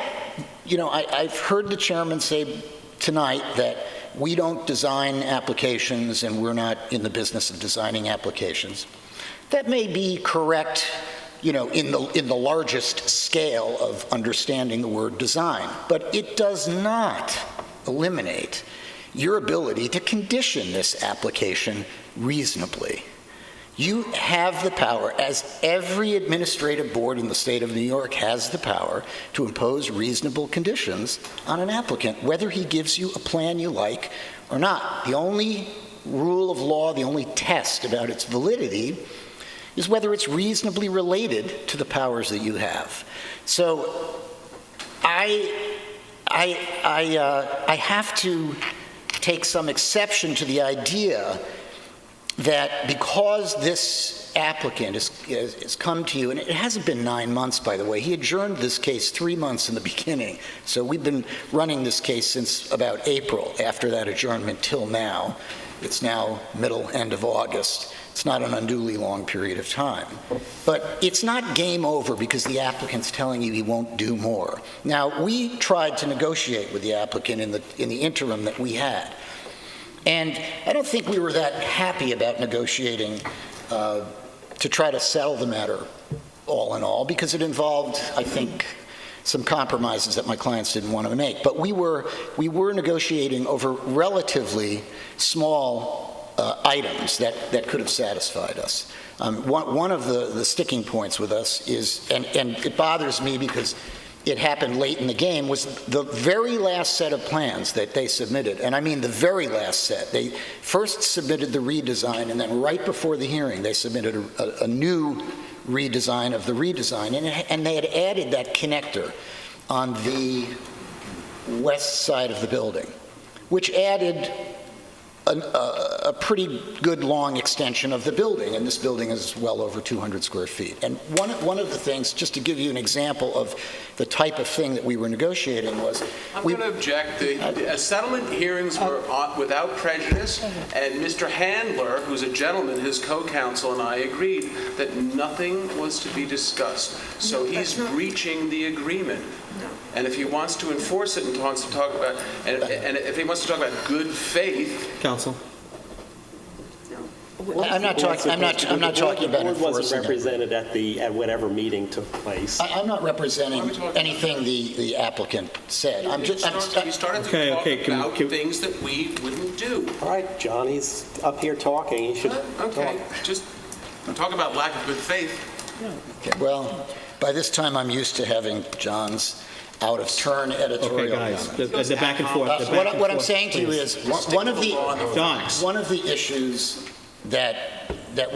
you know, I've heard the chairman say tonight that we don't design applications and we're not in the business of designing applications. That may be correct, you know, in the largest scale of understanding the word design, but it does not eliminate your ability to condition this application reasonably. You have the power, as every administrative board in the state of New York has the power, to impose reasonable conditions on an applicant, whether he gives you a plan you like or not. The only rule of law, the only test about its validity is whether it's reasonably related to the powers that you have. So I have to take some exception to the idea that because this applicant has come to you, and it hasn't been 9 months, by the way. He adjourned this case 3 months in the beginning. So we've been running this case since about April, after that adjournment till now. It's now end of August. It's not an unduly long period of time. But it's not game over because the applicant's telling you he won't do more. Now, we tried to negotiate with the applicant in the interim that we had. And I don't think we were that happy about negotiating to try to settle the matter all in all, because it involved, I think, some compromises that my clients didn't want to make. But we were negotiating over relatively small items that could have satisfied us. One of the sticking points with us is, and it bothers me because it happened late in the game, was the very last set of plans that they submitted, and I mean the very last set. They first submitted the redesign, and then right before the hearing, they submitted a new redesign of the redesign, and they had added that connector on the west side of the building, which added a pretty good long extension of the building, and this building is well over 200 square feet. And one of the things, just to give you an example of the type of thing that we were negotiating was... I'm going to object. The settlement hearings were without prejudice, and Mr. Handler, who's a gentleman, his co-counsel, and I agreed that nothing was to be discussed. So he's breaching the agreement. And if he wants to enforce it and wants to talk about, and if he wants to talk about good faith... Counsel? I'm not talking about enforcing The board wasn't it. represented at whatever meeting took place. I'm not representing anything the applicant said. He started to talk about things that we wouldn't do. All right, John, he's up here talking. He should Okay, talk. just talk about lack of good faith. Okay, well, by this time, I'm used to having John's out-of-turn editorial Okay, guys, comments. the back and forth. the back What and I'm forth, saying to you please. is, one of John. the issues that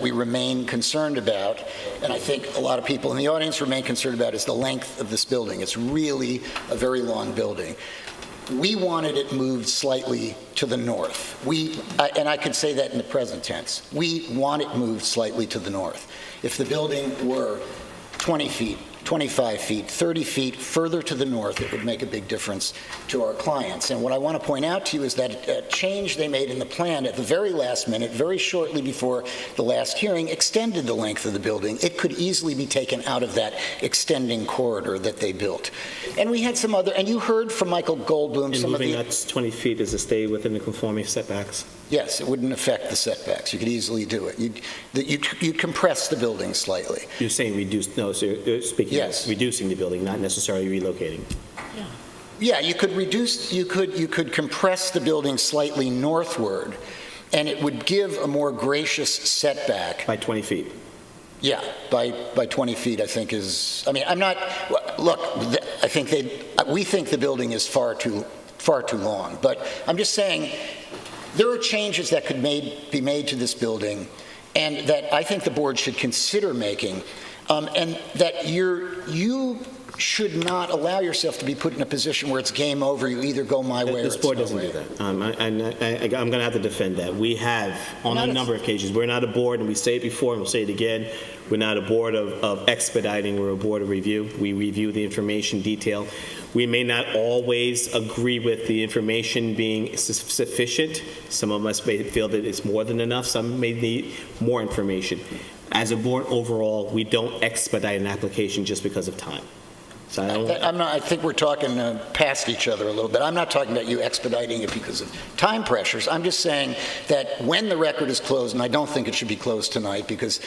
we remain concerned about, and I think a lot of people in the audience remain concerned about, is the length of this building. It's really a very long building. We wanted it moved slightly to the north. And I could say that in the present tense. We want it moved slightly to the north. If the building were 20 feet, 25 feet, 30 feet further to the north, it would make a big difference to our clients. And what I want to point out to you is that a change they made in the plan at the very last minute, very shortly before the last hearing, extended the length of the building. It could easily be taken out of that extending corridor that they built. And we had some other, and you heard from Michael Goldblum And some of the... moving that 20 feet is to stay within the conforming setbacks? Yes, it wouldn't affect the setbacks. You could easily do it. You'd compress the building slightly. You're saying reduce, no, so you're speaking Yes. of reducing the building, not necessarily relocating. Yeah, you could compress the building slightly northward, and it would give a more gracious setback. By 20 feet. Yeah, by 20 feet, I think is, I mean, I'm not, look, I think we think the building is far too long, but I'm just saying, there are changes that could be made to this building, and that I think the board should consider making, and that you should not allow yourself to be put in a position where it's game over. You either go my way or This it's board no doesn't way. do that. I'm going to have to defend that. We have, on a number of occasions, we're not a board, and we say it before and we'll say it again, we're not a board of expediting, we're a board of review. We review the information detail. We may not always agree with the information being sufficient. Some of us may feel that it's more than enough. Some may need more information. As a board overall, we don't expedite an application just because of time. So I think we're talking past each other a little bit. I'm not talking about you expediting it because of time pressures. I'm just saying that when the record is closed, and I don't think it should be closed tonight because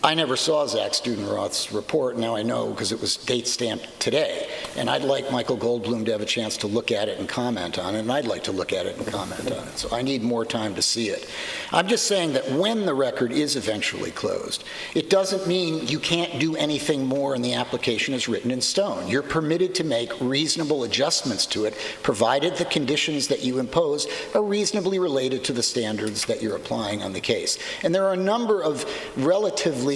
I never saw Zach Studenroth's report. Now I know because it was date stamped today. And I'd like Michael Goldblum to have a chance to look at it and comment on it, and I'd like to look at it and comment on it. So I need more time to see it. I'm just saying that when the record is eventually closed, it doesn't mean you can't do anything more and the application is written in stone. You're permitted to make reasonable adjustments to it, provided the conditions that you impose are reasonably related to the standards that you're applying on the case. And there are a number of relatively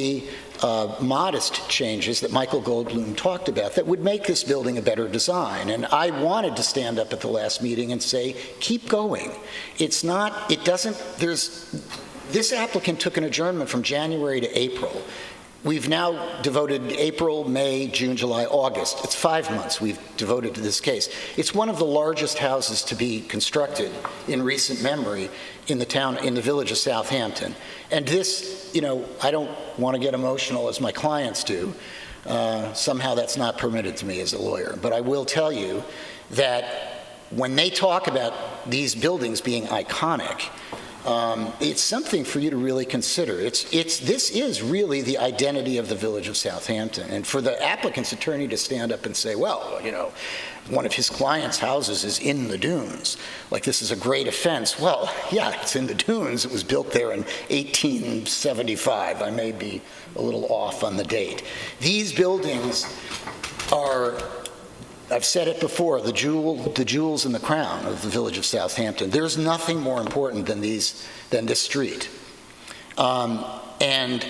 modest changes that Michael Goldblum talked about that would make this building a better design. And I wanted to stand up at the last meeting and say, keep going. It's not, it doesn't, this applicant took an adjournment from January to April. We've now devoted April, May, June, July, August. It's 5 months we've devoted to this case. It's one of the largest houses to be constructed in recent memory in the village of Southampton. And this, you know, I don't want to get emotional as my clients do. Somehow that's not permitted to me as a lawyer. But I will tell you that when they talk about these buildings being iconic, it's something for you to really consider. This is really the identity of the village of Southampton. And for the applicant's attorney to stand up and say, well, you know, one of his client's houses is in the dunes, like this is a great offense. Well, yeah, it's in the dunes. It was built there in 1875. I may be a little off on the date. These buildings are, I've said it before, the jewels in the crown of the village of Southampton. There's nothing more important than this street. And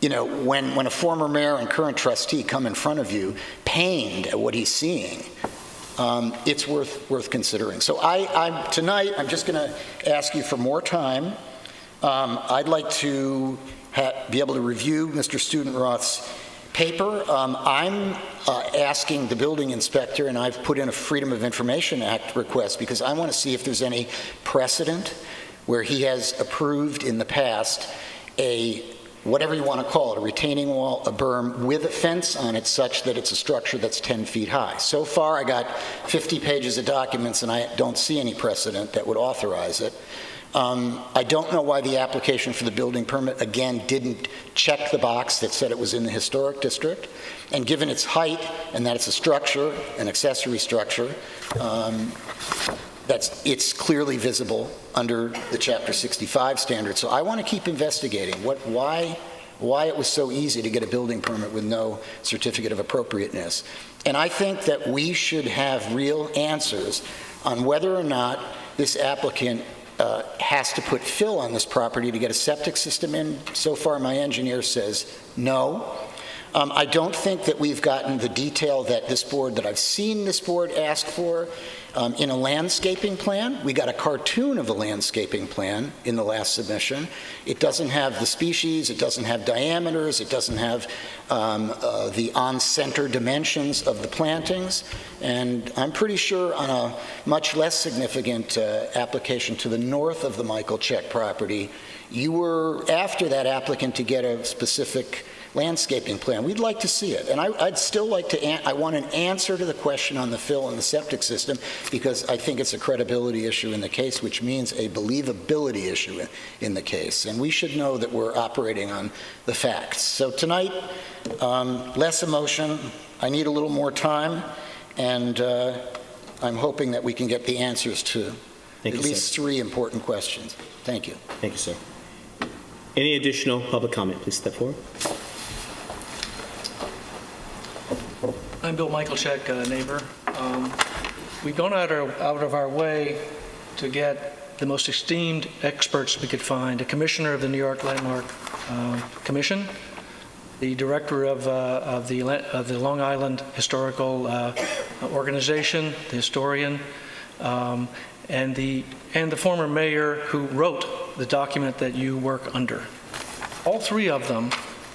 you know, when a former mayor and current trustee come in front of you pained at what he's seeing, it's worth considering. So tonight, I'm just going to ask you for more time. I'd like to be able to review Mr. Studenroth's paper. I'm asking the building inspector, and I've put in a Freedom of Information Act request because I want to see if there's any precedent where he has approved in the past a, whatever you want to call it, a retaining wall, a berm with a fence on it such that it's a structure that's 10 feet high. So far, I got 50 pages of documents, and I don't see any precedent that would authorize it. I don't know why the application for the building permit, again, didn't check the box that said it was in the historic district. And given its height and that it's a structure, an accessory structure, it's clearly visible under the Chapter 65 standard. So I want to keep investigating why it was so easy to get a building permit with no certificate of appropriateness. And I think that we should have real answers on whether or not this applicant has to put fill on this property to get a septic system in. So far, my engineer says no. I don't think that we've gotten the detail that I've seen this board ask for in a landscaping plan. We got a cartoon of a landscaping plan in the last submission. It doesn't have the species, it doesn't have diameters, it doesn't have the on-center dimensions of the plantings, and I'm pretty sure on a much less significant application to the north of the Michael Check property, you were after that applicant to get a specific landscaping plan. We'd like to see it. And I'd still like to, I want an answer to the question on the fill and the septic system, because I think it's a credibility issue in the case, which means a believability issue in the case. And we should know that we're operating on the facts. So tonight, less emotion. I need a little more time. And I'm hoping that we can get the answers to at least 3 important questions. Thank you. Thank you, sir. Any additional public comment? Please step forward. I'm Bill Michaelcheck, neighbor. We've gone out of our way to get the most esteemed experts we could find, a commissioner of the New York Landmark Commission, the director of the Long Island Historical Organization, the historian, and the former mayor who wrote the document that you work under. All 3 of them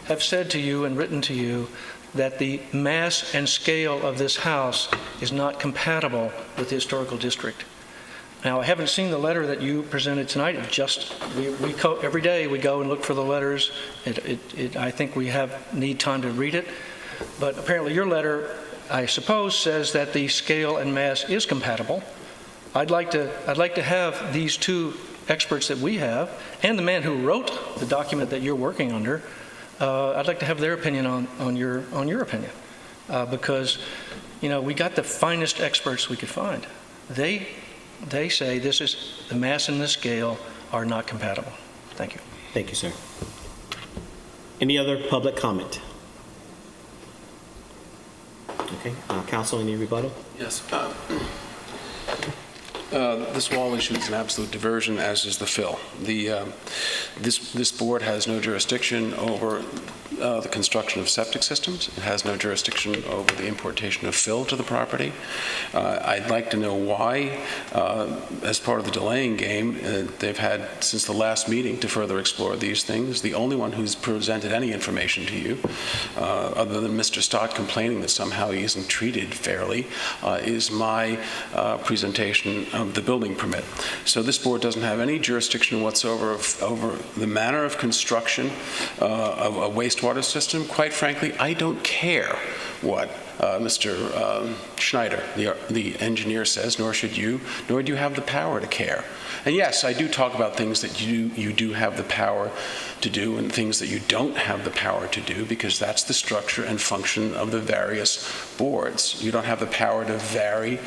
have said to you and written to you that the mass and scale of this house is not compatible with the historical district. Now, I haven't seen the letter that you presented tonight. Every day we go and look for the letters. I think we need time to read it. But apparently your letter, I suppose, says that the scale and mass is compatible. I'd like to have these 2 experts that we have, and the man who wrote the document that you're working under, I'd like to have their opinion on your opinion, because we got the finest experts we could find. They say the mass and the scale are not compatible. Thank you. Thank you, sir. Any other public comment? Okay, counsel, any rebuttal? Yes. This wall issue is an absolute diversion, as is the fill. This board has no jurisdiction over the construction of septic systems. It has no jurisdiction over the importation of fill to the property. I'd like to know why, as part of the delaying game, they've had since the last meeting to further explore these things. The only one who's presented any information to you, other than Mr. Stott complaining that somehow he isn't treated fairly, is my presentation of the building permit. So this board doesn't have any jurisdiction whatsoever over the manner of construction of a wastewater system. Quite frankly, I don't care what Mr. Schneider, the engineer, says, nor should you, nor do you have the power to care. And yes, I do talk about things that you do have the power to do and things that you don't have the power to do, because that's the structure and function of the various boards. You don't have the power to vary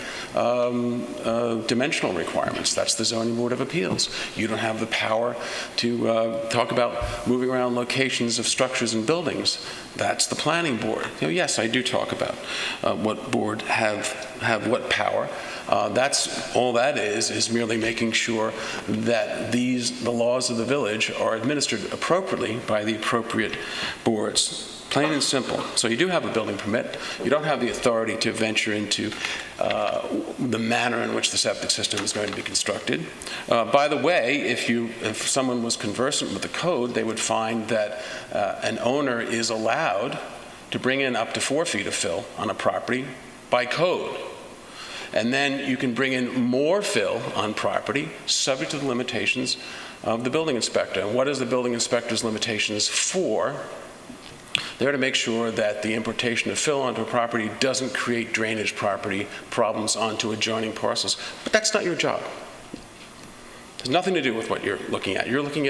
dimensional requirements. That's the Zoning Board of Appeals. You don't have the power to talk about moving around locations of structures and buildings. That's the Planning Board. Yes, I do talk about what board have what power. That's all that is merely making sure that the laws of the village are administered appropriately by the appropriate boards. plain and simple. So you do have a building permit. You don't have the authority to venture into the manner in which the septic system is going to be constructed. By the way, if someone was conversant with the code, they would find that an owner is allowed to bring in up to 4 feet of fill on a property by code. And then you can bring in more fill on property subject to the limitations of the building inspector. And what is the building inspector's limitations for? They're to make sure that the importation of fill onto a property doesn't create drainage property problems onto adjoining parcels. But that's not your job. It has nothing to do with what you're looking at. You're looking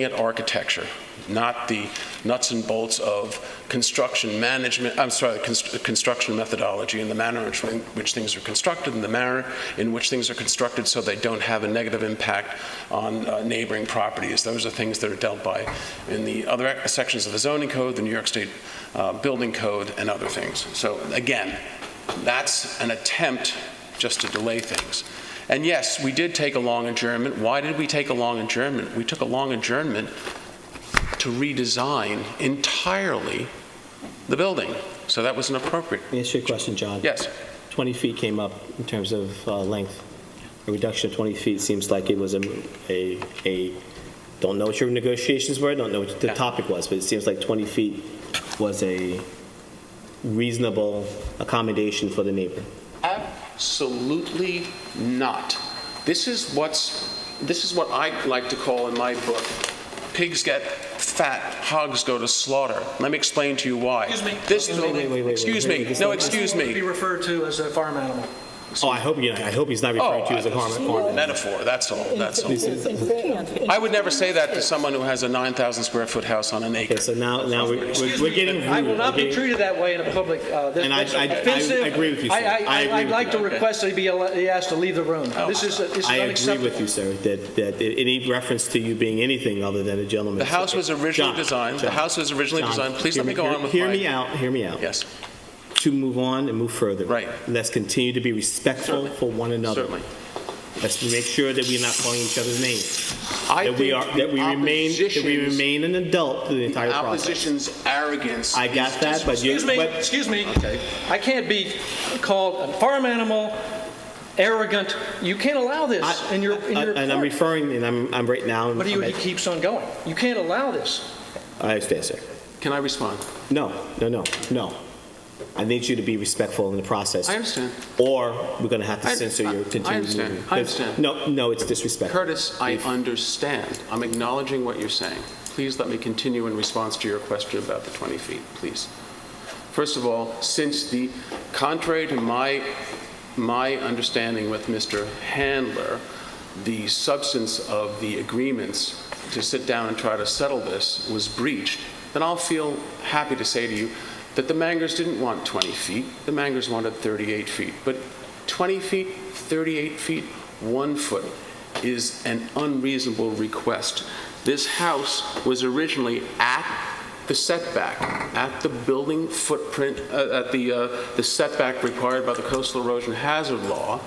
at architecture, not the nuts and bolts of construction management, construction methodology and the manner in which things are constructed and the manner in which things are constructed so they don't have a negative impact on neighboring properties. Those are things that are dealt by in the other sections of the zoning code, the New York State building code, and other things. So again, that's an attempt just to delay things. And yes, we did take a long adjournment. Why did we take a long adjournment? We took a long adjournment to redesign entirely the building. So that was inappropriate. Let me ask you a question, John. Yes. 20 feet came up in terms of length. A reduction of 20 feet seems like it was a don't know what your negotiations were, don't know what the topic was, but it seems like 20 feet was a reasonable accommodation for the neighbor. Absolutely not. This is what I like to call in my book, pigs get fat, hogs go to slaughter. Let me explain to you why. Excuse me. Excuse me. No, excuse me. Be referred to as a farm animal. Oh, I hope he's not referring to you as a farm. Metaphor, that's all. That's all. I would never say that to someone who has a 9,000 square foot house on an acre. Okay, so now we're getting rude. I will not be treated that way in a public. And I agree with you, sir. I'd like to request that he be asked to leave the room. This is I unacceptable. agree with you, sir, that any reference to you being anything other than a gentleman. The house was originally designed. The house was originally designed. Please let me go on with Hear me out. Yes. To move on and move further. Right. Let's continue to be respectful for one another. Certainly. Let's make sure that we're not calling each other's names. That we remain an adult through the entire process. Opposition's arrogance. I got that, but Excuse me. Okay. I can't be called a farm animal, arrogant. You can't allow this in your. And I'm referring, and I'm right now. But he keeps on going. You can't allow this. I understand, sir. Can I respond? No. I need you to be respectful in the process. I understand. Or we're going to have to censor your continued I understand. movement. I understand. No, it's disrespectful. Curtis, I understand. I'm acknowledging what you're saying. Please let me continue in response to your question about the 20 feet, please. First of all, contrary to my understanding with Mr. Handler, the substance of the agreements to sit down and try to settle this was breached, then I'll feel happy to say to you that the Mangers didn't want 20 feet. The Mangers wanted 38 feet. But 20 feet, 38 feet, 1 foot is an unreasonable request. This house was originally at the setback, at the building footprint, at the setback required by the Coastal Erosion Hazard Law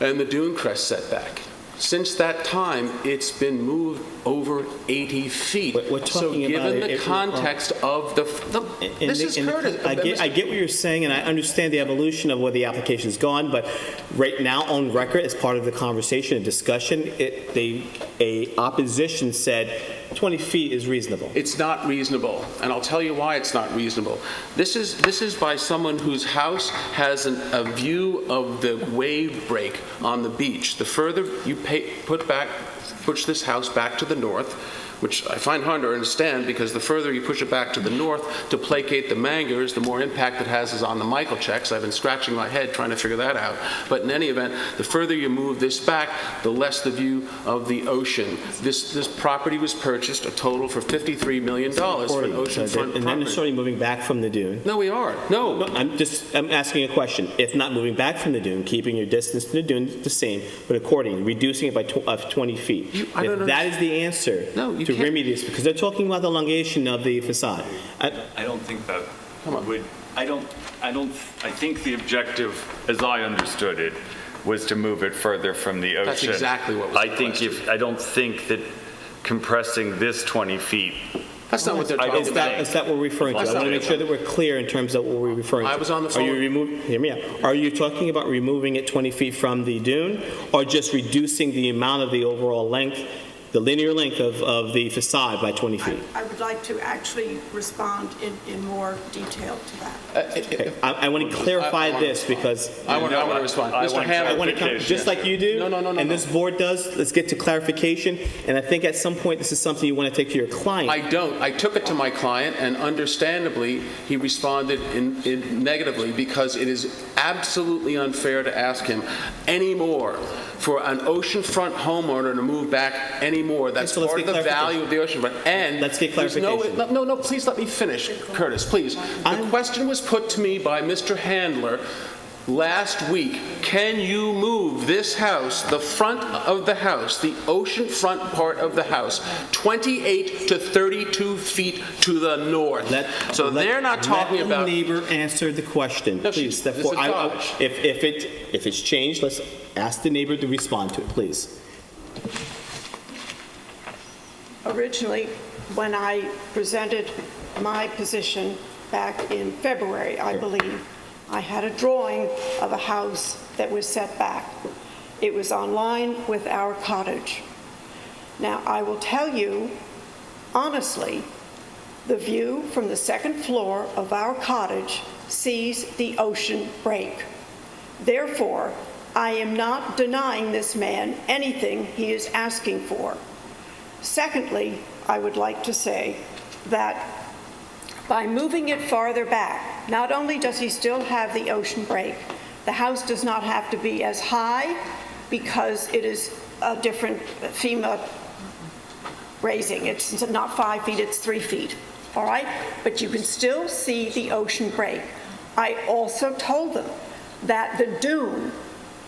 and the Dune Crest setback. Since that time, it's been moved over 80 feet. We're talking so given about the context of this is Curtis. I get what you're saying, and I understand the evolution of where the application's gone, but right now, on record, as part of the conversation and discussion, a opposition said 20 feet is reasonable. It's not reasonable, and I'll tell you why it's not reasonable. This is by someone whose house has a view of the wave break on the beach. The further you push this house back to the north, which I find hard to understand because the further you push it back to the north to placate the Mangers, the more impact it has is on the Michaelcheks. I've been scratching my head trying to figure that out. But in any event, the further you move this back, the less the view of the ocean. This property was purchased a total for $53 million for an oceanfront property. And then necessarily moving back from the dune. No, we are. No. I'm asking a question. If not moving back from the dune, keeping your distance to the dune the same, but accordingly, reducing it by 20 feet. If that is the answer to remedy this, because they're talking about the elongation of the facade. I don't think that would. I think the objective, as I understood it, was to move it further from the ocean. That's exactly what was requested. I don't think that compressing this 20 feet That's not what they're talking Is about. that what we're referring to? I That's want to not make sure that we're clear in terms of what we're referring to. I was on the Are you phone. hear me out. Are you talking about removing it 20 feet from the dune, or just reducing the amount of the overall length, the linear length of the facade by 20 feet? I would like to actually respond in more detail to that. Okay. I want to clarify this because I want to respond. Mr. Handler, I want to come, just like you do, and this board does, let's get to clarification, and I think at some point this is something you want to take to your client. I don't. I took it to my client, and understandably, he responded in negatively because it is absolutely unfair to ask him anymore for an oceanfront homeowner to move back anymore. That's So let's part of get the value of the oceanfront. And let's get there's clarification. No, please let me finish, Curtis, please. The question was put to me by Mr. Handler last week. Can you move this house, the front of the house, the oceanfront part of the house, 28 to 32 feet to the north? They're not talking about... Let the neighbor answer the question, No, please. it's a dodge. If it's changed, let's ask the neighbor to respond to it, please. Originally, when I presented my position back in February, I believe, I had a drawing of a house that was set back. It was on line with our cottage. Now, I will tell you, honestly, the view from the second floor of our cottage sees the ocean break. Therefore, I am not denying this man anything he is asking for. Secondly, I would like to say that by moving it farther back, not only does he still have the ocean break, the house does not have to be as high because it is a different FEMA raising. It's not 5 feet, it's 3 feet, all right? But you can still see the ocean break. I also told them that the dune,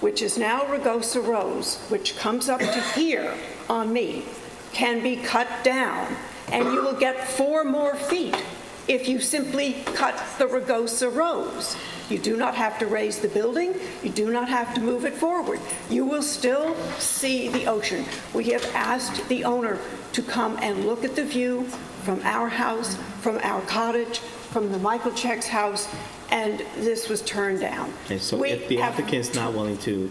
which is now Rugosa Rose, which comes up to here on me, can be cut down, and you will get 4 more feet if you simply cut the Rugosa Rose. You do not have to raise the building. You do not have to move it forward. You will still see the ocean. We have asked the owner to come and look at the view from our house, from our cottage, from the Michaelczyk's house, and this was turned down. Okay, so if the applicant's not willing to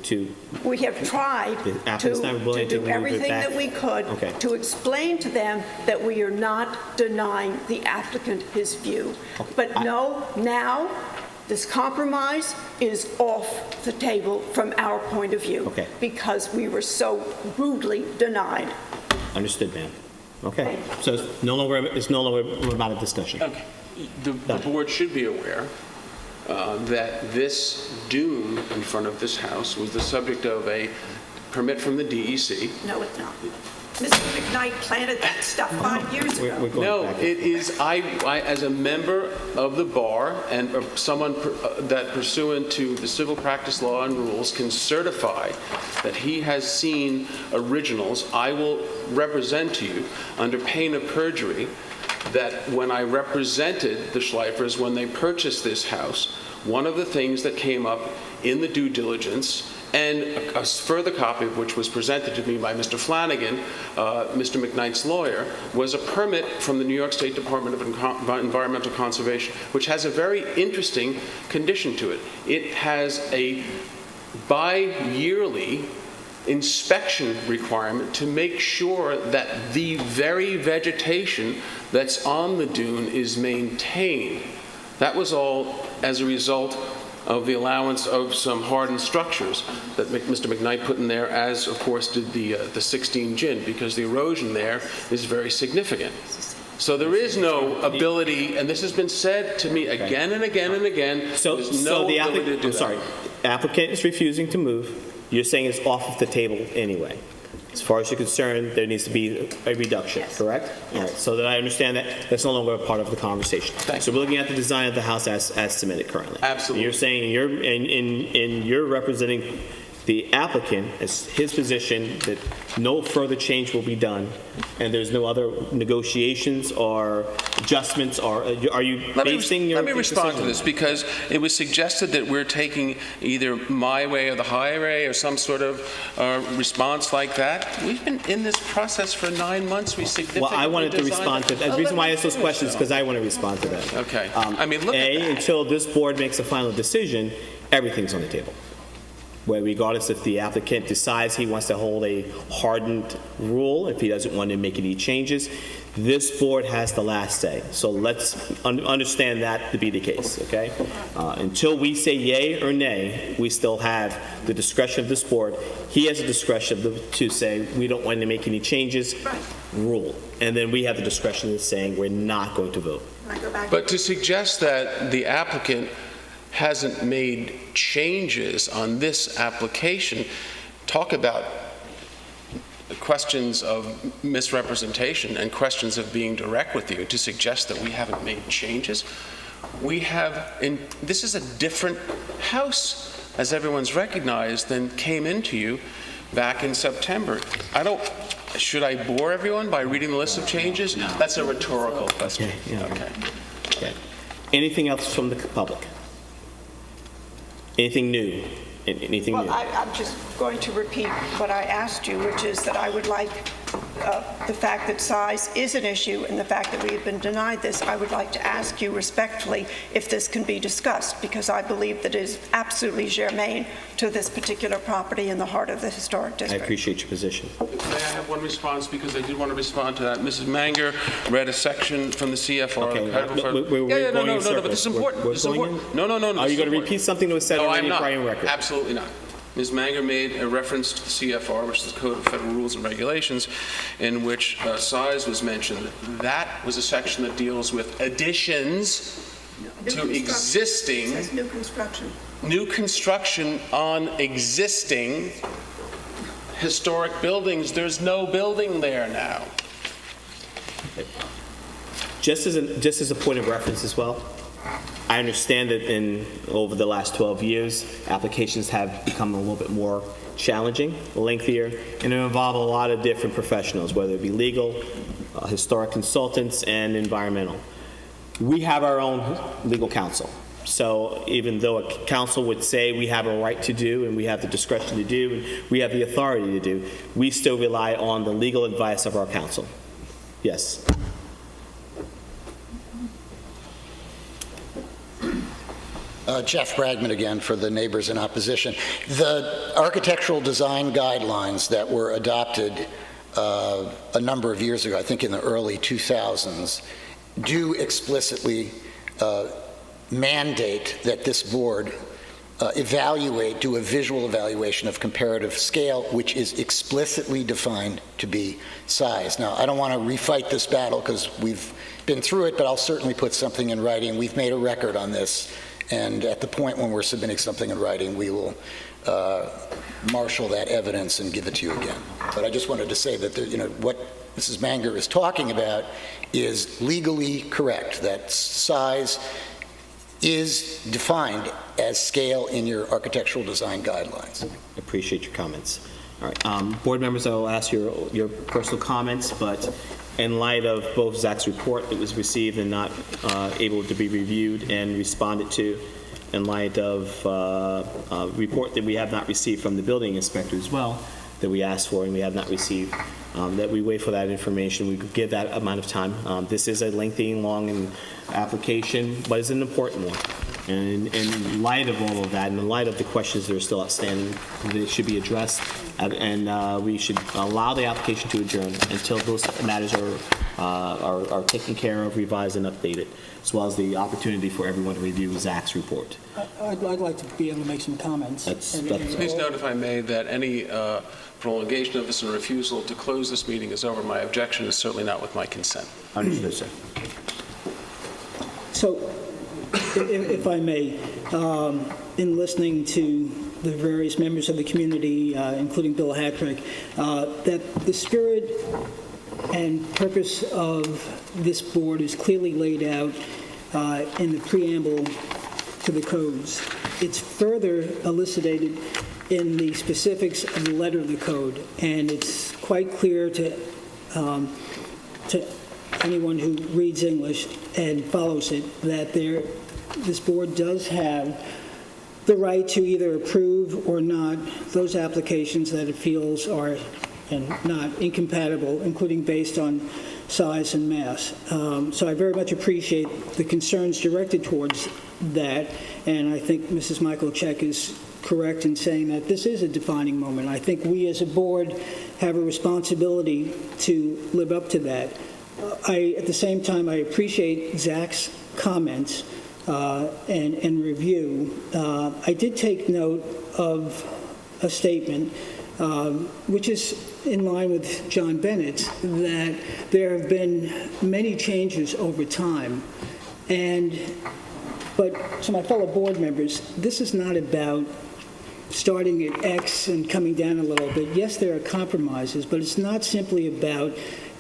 we have tried The applicant's not willing to do move it everything back. that we could Okay. to explain to them that we are not denying the applicant his view. But no, now this compromise is off the table from our point of view. Okay. Because we were so rudely denied. Understood, ma'am. Okay, so it's no longer about a discussion. Okay. The board should be aware that this dune in front of this house was the subject of a permit from the DEC. No, it's not. Mr. McKnight planted that stuff 5 years ago. We're going No, back. it is, I, as a member of the bar and someone that pursuant to the civil practice law and rules can certify that he has seen originals, I will represent to you under pain of perjury that when I represented the Schleifers when they purchased this house, one of the things that came up in the due diligence, and a further copy of which was presented to me by Mr. Flanagan, Mr. McKnight's lawyer, was a permit from the New York State Department of Environmental Conservation, which has a very interesting condition to it. It has a bi-yearly inspection requirement to make sure that the very vegetation that's on the dune is maintained. That was all as a result of the allowance of some hardened structures that Mr. McKnight put in there, as of course did the 16 gin, because the erosion there is very significant. So there is no ability, and this has been said to me again and again and again, So there's no the ability to applicant, do I'm that. sorry, applicant is refusing to move. You're saying it's off of the table anyway. As far as you're concerned, there needs to be a reduction, correct? All right, so that I understand that that's no longer a part of the conversation. So we're looking at the design of the house as submitted currently. Absolutely. You're saying you're representing The applicant, it's his position that no further change will be done, and there's no other negotiations or adjustments, or are you basing your Let me respond to decision? this, because it was suggested that we're taking either my way or the highway or some sort of response like that. We've been in this process for 9 months. We significantly Well, I wanted to designed respond to that. The reason why I asked those questions is because I want to respond to that. Okay. I mean, look at that. Until this board makes a final decision, everything's on the table. Where regardless if the applicant decides he wants to hold a hardened rule, if he doesn't want to make any changes, this board has the last say. So let's understand that to be the case, okay? Until we say yay or nay, we still have the discretion of this board. He has the discretion to say, we don't want to make any changes, rule. And then we have the discretion of saying we're not going to vote. But to suggest that the applicant hasn't made changes on this application, talk about questions of misrepresentation and questions of being direct with you, to suggest that we haven't made changes. We have, this is a different house, as everyone's recognized, than came into you back in September. Should I bore everyone by reading the list of changes? No. That's a rhetorical question. Okay. Anything else from the public? Anything new? Anything new? I'm just going to repeat what I asked you, which is that I would like the fact that size is an issue and the fact that we have been denied this, I would like to ask you respectfully if this can be discussed, because I believe that it is absolutely germane to this particular property in the heart of the historic I district. appreciate your position. May I have one response, because I did want to respond to that. Mrs. Manger read a section from the CFR. Okay, No, but this is important. This is important. No. Are you going to repeat something that was said already in prior record? Absolutely not. Ms. Manger made a reference to the CFR, which is the Code of Federal Rules and Regulations, in which size was mentioned. That was a section that deals with additions to existing. It says new construction. New construction on existing historic buildings. There's no building there now. Just as a point of reference as well, I understand that over the last 12 years, applications have become a little bit more challenging, lengthier, and involve a lot of different professionals, whether it be legal, historic consultants, and environmental. We have our own legal counsel. So even though a council would say we have a right to do and we have the discretion to do and we have the authority to do, we still rely on the legal advice of our counsel. Yes. Jeff Bragman again for the neighbors in opposition. The architectural design guidelines that were adopted a number of years ago, I think in the early 2000s, do explicitly mandate that this board do a visual evaluation of comparative scale, which is explicitly defined to be size. Now, I don't want to refight this battle because we've been through it, but I'll certainly put something in writing. We've made a record on this. And at the point when we're submitting something in writing, we will marshal that evidence and give it to you again. But I just wanted to say that what Mrs. Manger is talking about is legally correct, that size is defined as scale in your architectural design guidelines. Appreciate your comments. All right, board members, I will ask your personal comments, but in light of both Zach's report that was received and not able to be reviewed and responded to, in light of a report that we have not received from the building inspector as well, that we asked for and we have not received, that we wait for that information. We could give that amount of time. This is a lengthy, long application, but it's an important one. And in light of all of that, and in light of the questions that are still outstanding, they should be addressed, and we should allow the application to adjourn until those matters are taken care of, revised, and updated, as well as the opportunity for everyone to review Zach's report. I'd like to be able to make some comments. Please note, if I may, that any prolongation of this and refusal to close this meeting is over. My objection is certainly not with my consent. Understood, sir. So, if I may, in listening to the various members of the community, including Bill Hattrick, that the spirit and purpose of this board is clearly laid out in the preamble to the codes. It's further elucidated in the specifics of the letter of the code, and it's quite clear to anyone who reads English and follows it that this board does have the right to either approve or not those applications that it feels are not incompatible, including based on size and mass. So I very much appreciate the concerns directed towards that, and I think Mrs. Michaelchek is correct in saying that this is a defining moment. I think we as a board have a responsibility to live up to that. At the same time, I appreciate Zach's comments and review. I did take note of a statement, which is in line with John Bennett's, that there have been many changes over time. But to my fellow board members, this is not about starting at X and coming down a little bit. Yes, there are compromises, but it's not simply about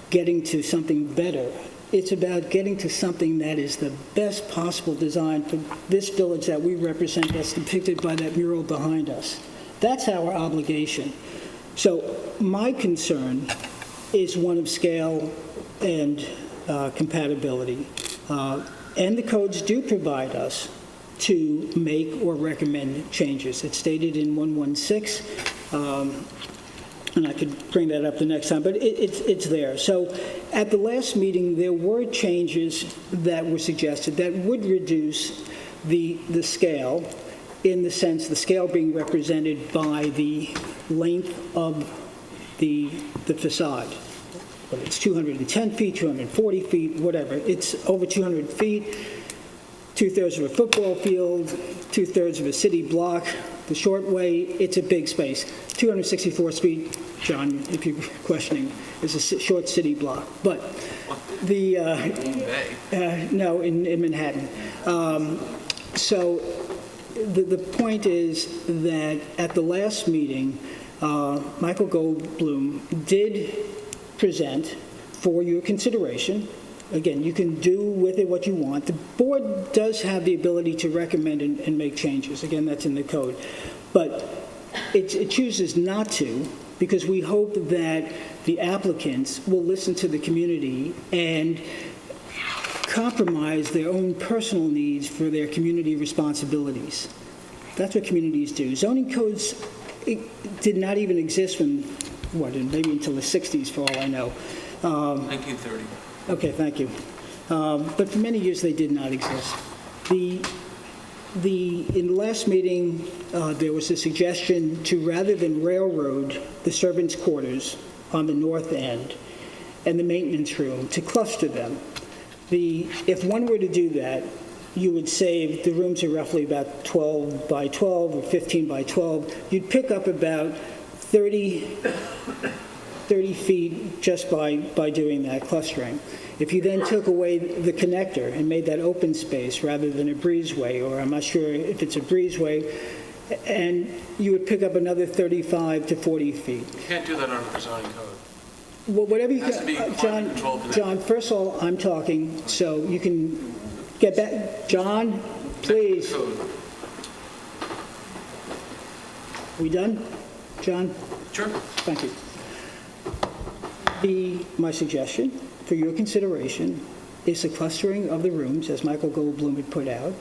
getting to something better. It's about getting to something that is the best possible design for this village that we represent, that's depicted by that mural behind us. That's our obligation. So my concern is one of scale and compatibility. And the codes do provide us to make or recommend changes. It's stated in 116, and I could bring that up the next time, but it's there. So at the last meeting, there were changes that were suggested that would reduce the scale, in the sense the scale being represented by the length of the facade. Whether it's 210 feet, 240 feet, whatever. It's over 200 feet, 2/3 of a football field, 2/3 of a city block. The short way, it's a big space. 264 feet, John, if you're questioning, is a short city block. But the, no, in Manhattan. So the point is that at the last meeting, Michael Goldblum did present for your consideration. Again, you can do with it what you want. The board does have the ability to recommend and make changes. Again, that's in the code. But it chooses not to, because we hope that the applicants will listen to the community and compromise their own personal needs for their community responsibilities. That's what communities do. Zoning codes did not even exist when, maybe until the 60s, for all I know. 1930. Okay, thank you. But for many years, they did not exist. In the last meeting, there was a suggestion to, rather than railroad the servants' quarters on the north end and the maintenance room, to cluster them. If one were to do that, you would save, the rooms are roughly about 12 by 12 or 15 by 12. You'd pick up about 30 feet just by doing that clustering. If you then took away the connector and made that open space rather than a breezeway, or I'm not sure if it's a breezeway, and you would pick up another 35 to 40 feet. You can't do that under the zoning code. Well, whatever you It has to be can, John, first of all, I'm talking, so you can get back. John, please. We done? John? Sure. Thank you. My suggestion for your consideration is the clustering of the rooms, as Michael Goldblum had put out,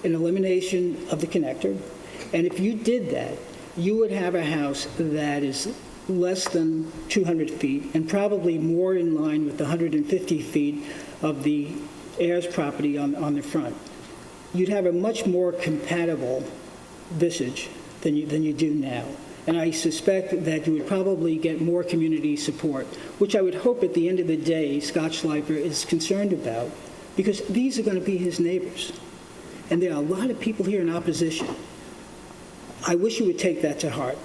an elimination of the connector. And if you did that, you would have a house that is less than 200 feet and probably more in line with the 150 feet of the heirs property on the front. You'd have a much more compatible visage than you do now. And I suspect that you would probably get more community support, which I would hope at the end of the day Scott Schleifer is concerned about, because these are going to be his neighbors. And there are a lot of people here in opposition. I wish you would take that to heart.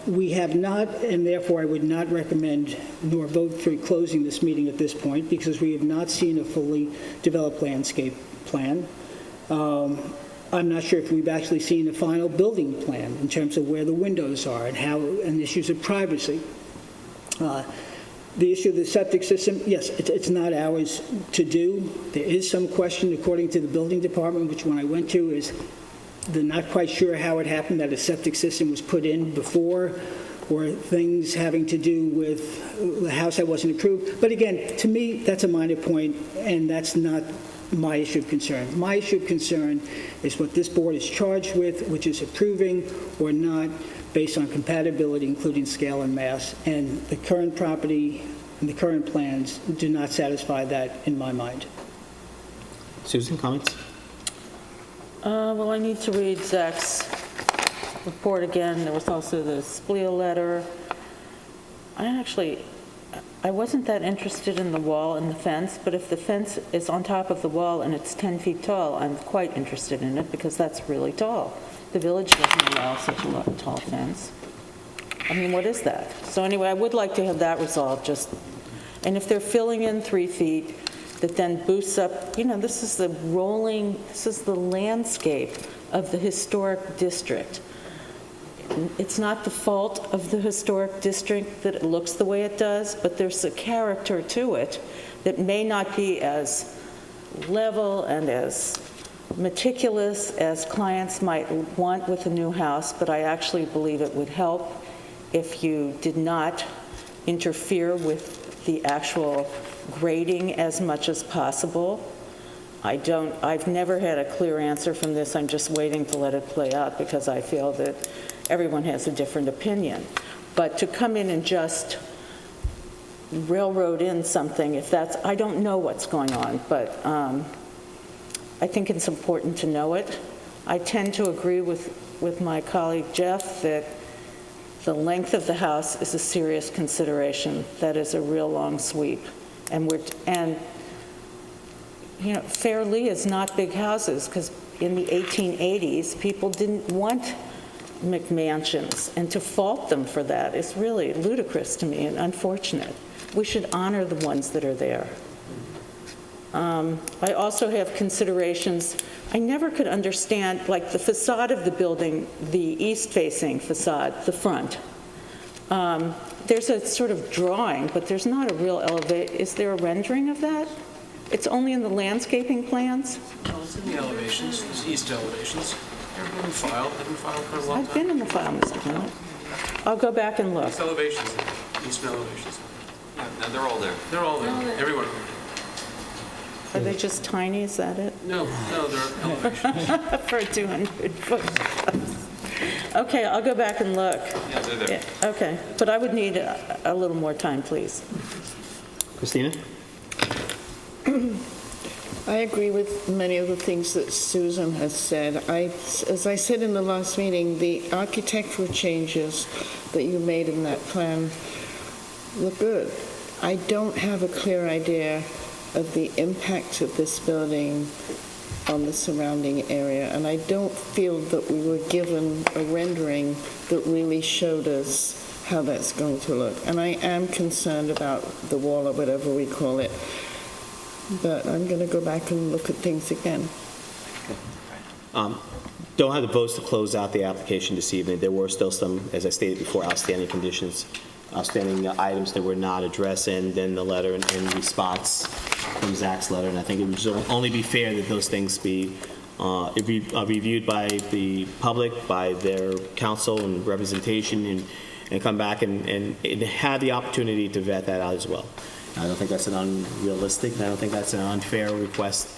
We have not, and therefore I would not recommend nor vote for closing this meeting at this point, because we have not seen a fully developed landscape plan. I'm not sure if we've actually seen a final building plan in terms of where the windows are and issues of privacy. The issue of the septic system, yes, it's not ours to do. There is some question, according to the building department, which when I went to is they're not quite sure how it happened, that a septic system was put in before, or things having to do with the house that wasn't approved. But again, to me, that's a minor point, and that's not my issue of concern. My issue of concern is what this board is charged with, which is approving or not based on compatibility, including scale and mass. And the current property and the current plans do not satisfy that in my mind. Susan, comments? Well, I need to read Zach's report again. There was also the SPLEA letter. I wasn't that interested in the wall and the fence, but if the fence is on top of the wall and it's 10 feet tall, I'm quite interested in it because that's really tall. The village doesn't allow such a tall fence. I mean, what is that? So anyway, I would like to have that resolved and if they're filling in 3 feet, that then boosts up, this is the landscape of the historic district. It's not the fault of the historic district that it looks the way it does, but there's a character to it that may not be as level and as meticulous as clients might want with a new house, but I actually believe it would help if you did not interfere with the actual grading as much as possible. I've never had a clear answer from this. I'm just waiting to let it play out because I feel that everyone has a different opinion. But to come in and just railroad in something, I don't know what's going on, but I think it's important to know it. I tend to agree with my colleague Jeff that the length of the house is a serious consideration. That is a real long sweep. And Fairleigh is not big houses because in the 1880s, people didn't want McMansions, and to fault them for that is really ludicrous to me and unfortunate. We should honor the ones that are there. I also have considerations. I never could understand, like the facade of the building, the east-facing facade, the front. There's a sort of drawing, but there's not a real elevation. Is there a rendering of that? It's only in the landscaping plans? Well, it's in the elevations, the east elevations. They're in the file. They've been filed for a long time. I've been in the file, Mr. Bennett. I'll go back and look. East elevations, eastern elevations. Yeah, no, they're all there. They're all there, every one of them. Are they just tiny, is that it? No, they're elevations. For a 200-foot house. Okay, I'll go back and look. Yeah, they're there. Yeah, okay, but I would need a little more time, please. Christina? I agree with many of the things that Susan has said. As I said in the last meeting, the architectural changes that you made in that plan look good. I don't have a clear idea of the impact of this building on the surrounding area, and I don't feel that we were given a rendering that really showed us how that's going to look. And I am concerned about the wall or whatever we call it, but I'm going to go back and look at things again. Don't have the votes to close out the application this evening. There were still some, as I stated before, outstanding conditions, outstanding items that were not addressed, and then the letter in response from Zach's letter. And I think it would only be fair that those things be reviewed by the public, by their counsel and representation, and come back and have the opportunity to vet that out as well. I don't think that's an unrealistic, and I don't think that's an unfair request.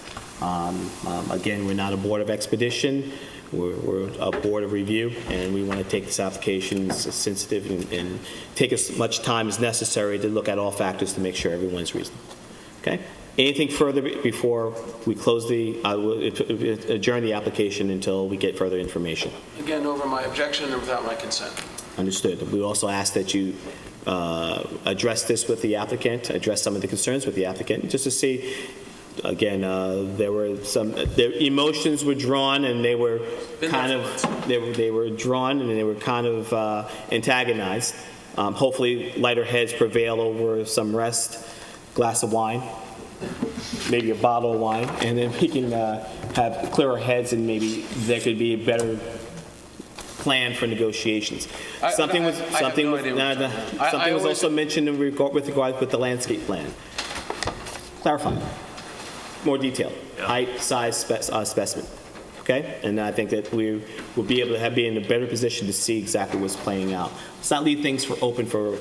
Again, we're not a board of expedition. We're a board of review, and we want to take this application as sensitive and take as much time as necessary to look at all factors to make sure everyone's reasonable. Okay? Anything further before we close adjourn the application until we get further information? Again, over my objection and without my consent. Understood. We also ask that you address this with the applicant, address some of the concerns with the applicant, just to see. Again, there were their emotions were drawn, and they were kind of they were drawn, and they were kind of antagonized. Hopefully, lighter heads prevail over some rest. Glass of wine, maybe a bottle of wine, and then we can have clearer heads, and maybe there could be a better plan for negotiations. Something was also mentioned with regard with the landscape plan. Clarify. More detail. Height, size, specimen. okay? And I think that we will be able to be in a better position to see exactly what's playing out. Let's not leave things open for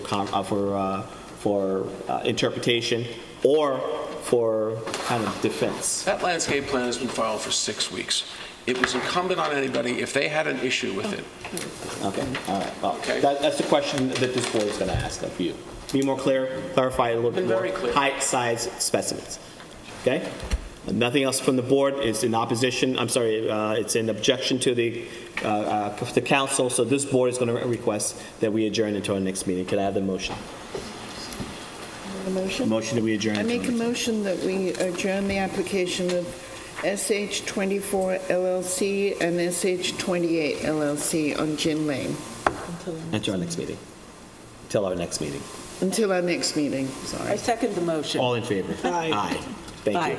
interpretation or for kind of defense. That landscape plan has been filed for 6 weeks. It was incumbent on anybody, if they had an issue with it. Okay, all right. Well, Okay. that's the question that this board is going to ask of you. Be more clear, clarify a little bit Been more. very clear. Height, size, specimens. Okay? Nothing else from the board is in opposition, it's in objection to the council, so this board is going to request that we adjourn until our next meeting. Could I have the motion? A motion? Motion that we adjourn. I until make a next- motion that we adjourn the application of SH24 LLC and SH28 LLC on Gin Lane Until our next meeting. Until our next meeting. until our next meeting, I sorry. second the motion. All in favor? Aye. Thank Aye.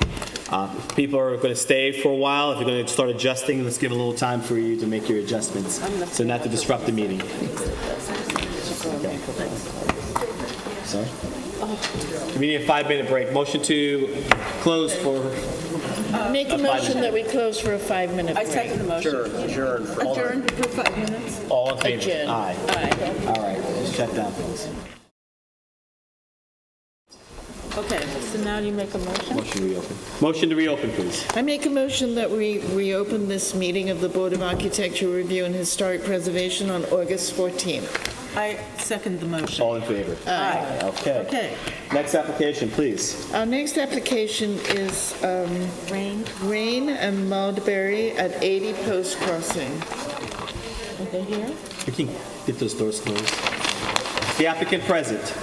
you. People are going to stay for a while. If you're going to start adjusting, let's give a little time for you to make your adjustments, so not to disrupt the meeting. Okay. Sorry? Meeting a 5-minute break. Motion to close for... Make a motion that we close for a 5-minute I break. second the motion. Adjourn for all. Adjourn for 5 minutes? All in favor? Adjourn. Aye. Aye. All right, let's shut down things. Okay, so now you make a motion? Motion to reopen. Motion to reopen, please. I make a motion that we reopen this meeting of the Board of Architecture Review and Historic Preservation on August 14th. I second the motion. All in favor? Aye. Okay. Okay. Next application, please. Our next application is Rain and Mulberry at 80 Post Crossing. Are they here? We can get those doors closed. The applicant present.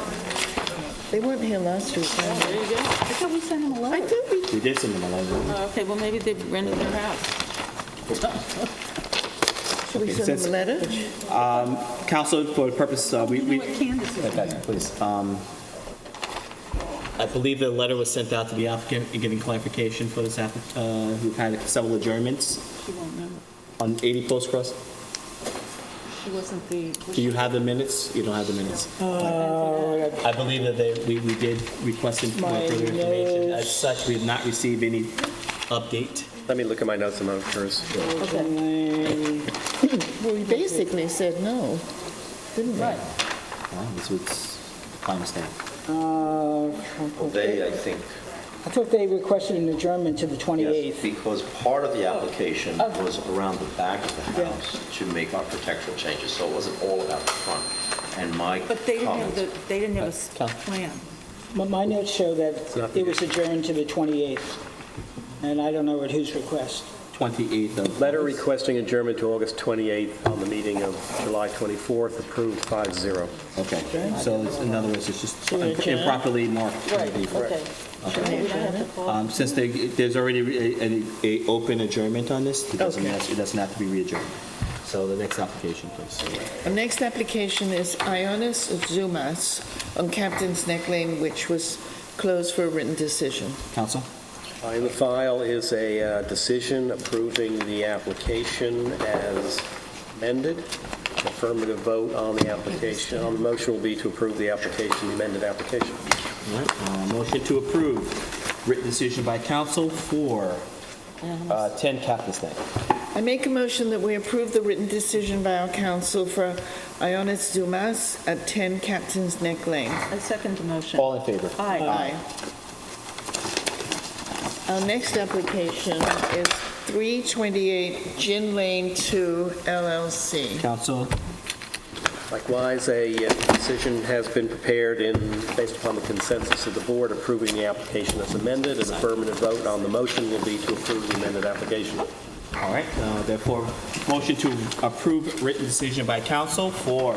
They weren't here last week. There you go. I thought we sent them a letter. I thought we We did send them a letter. Okay, well, maybe they rented their house. Should we Okay, send them a letter? Council, for the purpose, You know what Candace is? Okay, please. I believe the letter was sent out to the applicant, getting clarification for this applicant, who had several adjournments She won't know. on 80 Post Cross. She wasn't the... Do you have the minutes? You don't have the minutes. I believe that we did request for further information. As such, we have not received any update. Let me look at my notes a moment first. Well, we basically said no, didn't we? Right. This was my mistake. They, I think, I thought they requested an adjournment to the 28th. yes, because part of the application was around the back of the Yeah. house to make architectural changes, so it wasn't all about the front. And my But they didn't have comments, they didn't have a plan. My notes show that it was adjourned to the 28th, and I don't know at whose request. 28th of... Letter requesting adjournment to August 28th on the meeting of July 24th, approved 5-0. Okay, so in other words, it's just Should we adjourn? improperly marked. Right, okay. Maybe we don't have to call. Since there's already a open adjournment on this, it doesn't Okay. have to be re-adjourned. So the next application, please. Our next application is Ionis Zumas on Captain's Neck Lane, which was closed for a written decision. Counsel? In the file is a decision approving the application as amended. Affirmative vote on the application. On the motion will be to approve the application, the amended application. All right, motion to approve written decision by council for 10 Captain's Neck. I make a motion that we approve the written decision by our council for Ionis Zumas at 10 Captain's Neck Lane. I second the motion. All in favor? Aye. Our next application is 328 Gin Lane 2 LLC. Council? Likewise, a decision has been prepared based upon the consensus of the board approving the application as amended. An affirmative vote on the motion will be to approve the amended application. All right, therefore, motion to approve written decision by council for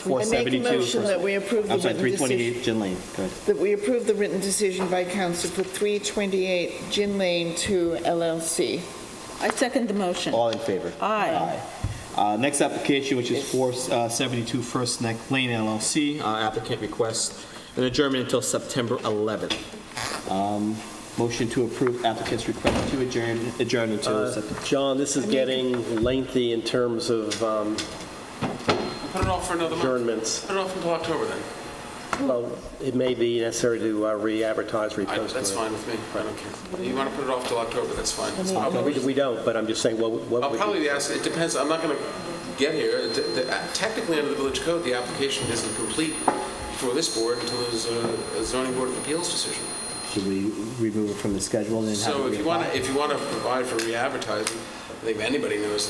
I make a motion that we approve the I'm sorry, written 328 decision. Gin Lane. Go ahead. That we approve the written decision by council for 328 Gin Lane 2 LLC. I second the motion. All in favor? Aye. Next application, which is 472 First Neck Lane LLC. Applicant requests an adjournment until September 11th. Motion to approve applicant's request to adjourn until September. John, this is getting lengthy in terms of Put it off for another month. adjournments. Put it off until October then. Well, it may be necessary to re-advertise, repost. That's fine with me. I don't care. You want to put it off till October, that's fine. We don't, but I'm just saying, what I'll would probably you... ask, it depends, I'm not going to get here. Technically, under the village code, the application isn't complete before this board until there's a zoning board of appeals decision. Should we remove it from the schedule and then have So it if you want to provide for re-advertising, I think anybody knows,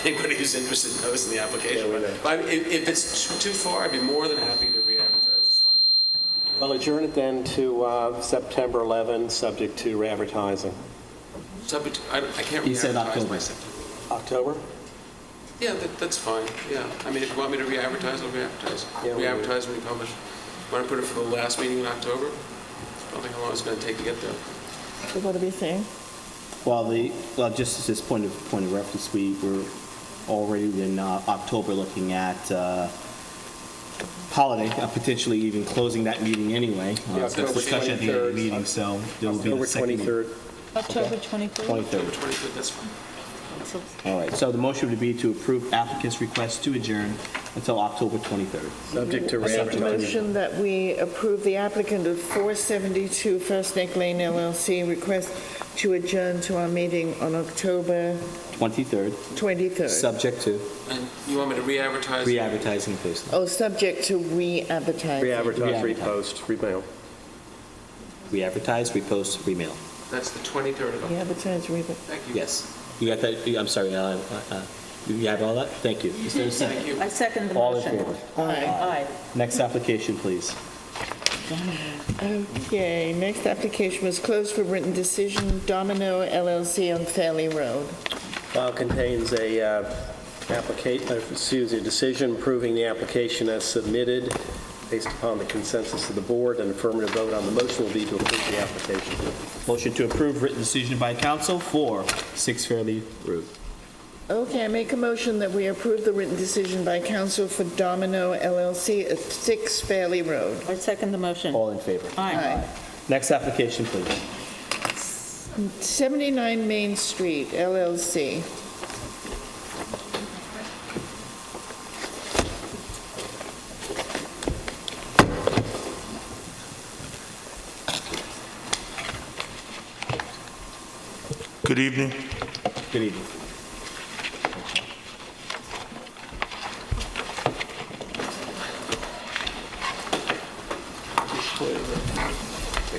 anybody who's interested knows in the application. But if it's too far, I'd be more than happy to re-advertise. It's fine. Well, adjourn it then to September 11, subject to re-advertising. Subject, I can't You said re-advertise October. my September. October? Yeah, that's fine, yeah. I mean, if you want me to re-advertise, I'll re-advertise. Re-advertise, re-publish. Want to put it for the last meeting in October? I don't think how long it's going to take to get there. So what are we saying? Well, just as this point of reference, we were already in October looking at holiday, potentially even closing that meeting anyway. October Discussion at the end of the meeting, so there will be October the second meeting. 23rd. October 23rd? 23rd. October 23rd, that's fine. All right, so the motion would be to approve applicant's request to adjourn until October 23rd. Subject to I make a re-advertising. motion that we approve the applicant of 472 First Neck Lane LLC request to adjourn to our meeting on October 23rd, 23rd. subject to And you want me to re-advertise? re-advertising and posting. Oh, subject to re-advertising. Re-advertise, Re-advertise. repost, remail. Re-advertise, repost, remail. That's the 23rd of October. Re-advertise, re-advertise. Thank you. Yes. You got that? I'm sorry. You have all that? Thank you. Is there a second? Thank you. I second the All in motion. favor? Aye. Next application, please. Okay, next application was closed for written decision, Domino LLC on Fairley Road. File contains a decision approving the application as submitted. Based upon the consensus of the board, an affirmative vote on the motion will be to approve the application. Motion to approve written decision by council for 6 Fairley Road. Okay, I make a motion that we approve the written decision by council for Domino LLC at 6 Fairley Road. I second the motion. All in favor? Aye. Next application, please. 79 Main Street LLC. Good evening. Good evening.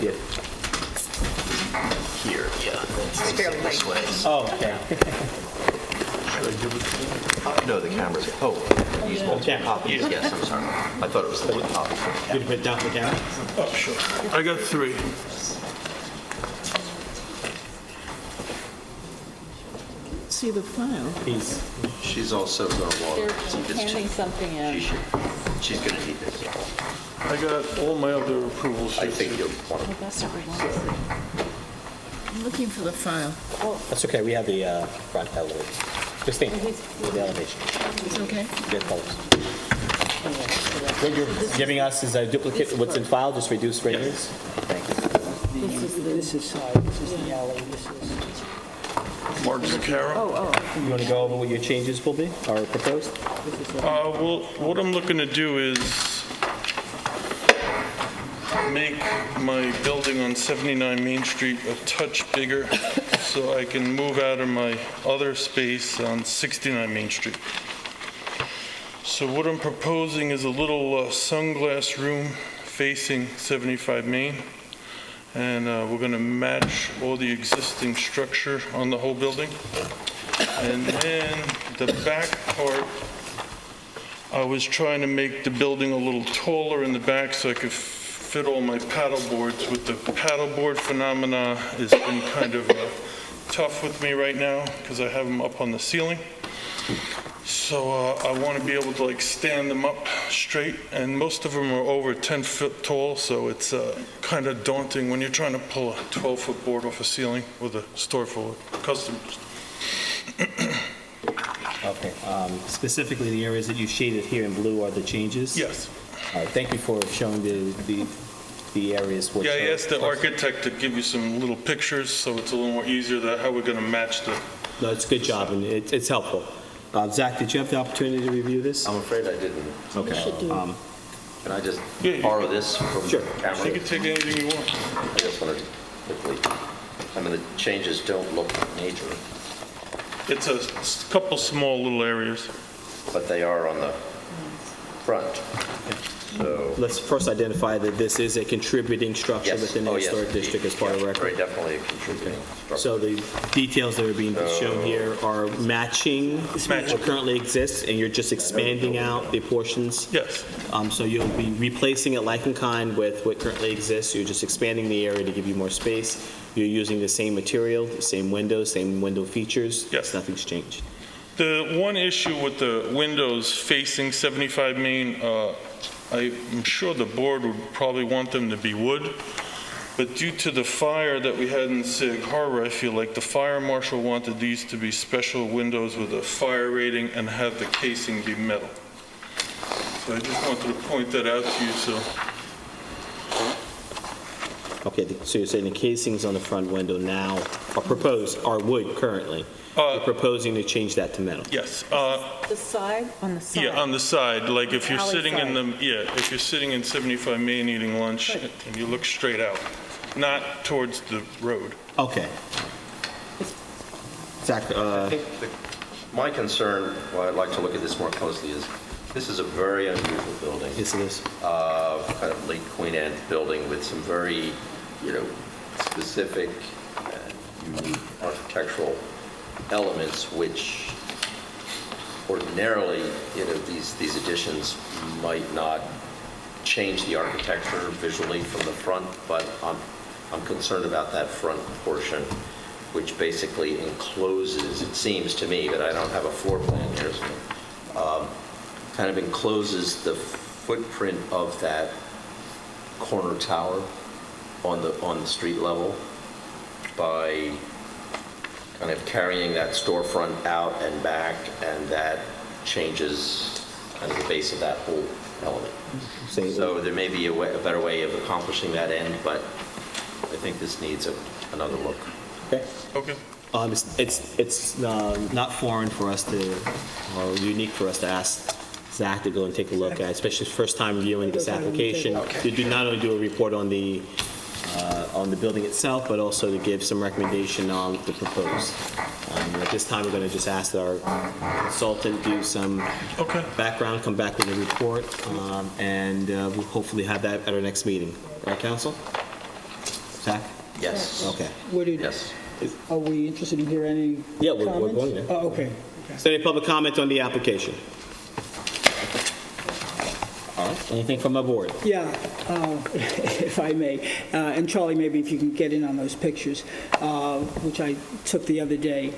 Yeah. Here, yeah. This way. Oh, okay. No, the camera's, use multiple copies, yes, I'm sorry. I thought it was the one copy. You put down the camera? Oh, sure. I got 3. See the file. She's also going to They're walk. handing something in. She's going to need this. I got all my other approvals. I think you'll want to. Oh, that's what we want to see. I'm looking for the file. That's okay. We have the front elevation. Christine, the elevation. It's okay? Good colors. What you're giving us is a duplicate of what's in file, just reduced renderings? Thank you. This is the alley, this is... Mark Zaccaro. You want to go over what your changes will be, or proposed? Well, what I'm looking to do is make my building on 79 Main Street a touch bigger so I can move out of my other space on 69 Main Street. So what I'm proposing is a little sunglass room facing 75 Main. And we're going to match all the existing structure on the whole building. And then the back part, I was trying to make the building a little taller in the back so I could fit all my paddle boards. With the paddle board phenomena has been kind of tough with me right now because I have them up on the ceiling. So I want to be able to like stand them up straight, and most of them are over 10 foot tall, so it's kind of daunting when you're trying to pull a 12-foot board off a ceiling with a store full of customers. Okay. Specifically, the areas that you shaded here in blue are the changes? Yes. All right. Thank you for showing the areas. Yeah, I asked the architect to give you some little pictures, so it's a little more easier that how we're going to match the... No, it's a good job, and it's helpful. Zach, did you have the opportunity to review this? I'm afraid I didn't. Okay. Can I just Yeah, borrow this from the camera? You can take anything you want. I just wanted to quickly, I mean, the changes don't look major, It's a couple small little areas. but they are on the front. So, Let's first identify that this is a contributing structure yes, within the oh, yes, historic indeed. district as part of Yeah, the record. very definitely a contributing structure. So the details that are being shown here are matching what currently exists, and you're just expanding out the portions? Yes. So you'll be replacing it like in kind with what currently exists. You're just expanding the area to give you more space. You're using the same material, the same windows, same window features? Yes. Nothing's changed. The one issue with the windows facing 75 Main, I'm sure the board would probably want them to be wood, but due to the fire that we had in Sag Harbor, I feel like the fire marshal wanted these to be special windows with a fire rating and have the casing be metal. So I just wanted to point that out to you, so. Okay, so you're saying the casings on the front window now are proposed, are wood currently? You're proposing to change that to metal? Yes. The side, on the side? Yeah, on the side, like if you're Alley sitting in side. if you're sitting in 75 Main eating lunch and you look straight out, not towards the road. Okay. Zach, I think my concern, why I'd like to look at this more closely, is this is a very unusual building. Yes, it is. Kind of late Queen Anne building with some very, specific and unique architectural elements, which ordinarily, these additions might not change the architecture visually from the front, but I'm concerned about that front portion, which basically encloses, it seems to me, but I don't have a floor plan here, so, kind of encloses the footprint of that corner tower on the street level by kind of carrying that storefront out and back, and that changes kind of the base of that whole element. So there may be a better way of accomplishing that end, but I think this needs another look. Okay. Okay. It's not foreign for us to, or unique for us to ask Zach to go and take a look at, especially first time reviewing this application. To do not only do a report on the building itself, but also to give some recommendation on the proposed. At this time, we're going to just ask that our consultant do some background, come back with a report, and we'll hopefully have that at our next meeting. Right, counsel? Zach? Yes. Okay. Yes. Are we interested in hearing any Yeah, we're comments? going there. Oh, okay. Is there any public comment on the application? All right, anything from the board? Yeah, if I may. And Charlie, maybe if you can get in on those pictures, which I took the other day.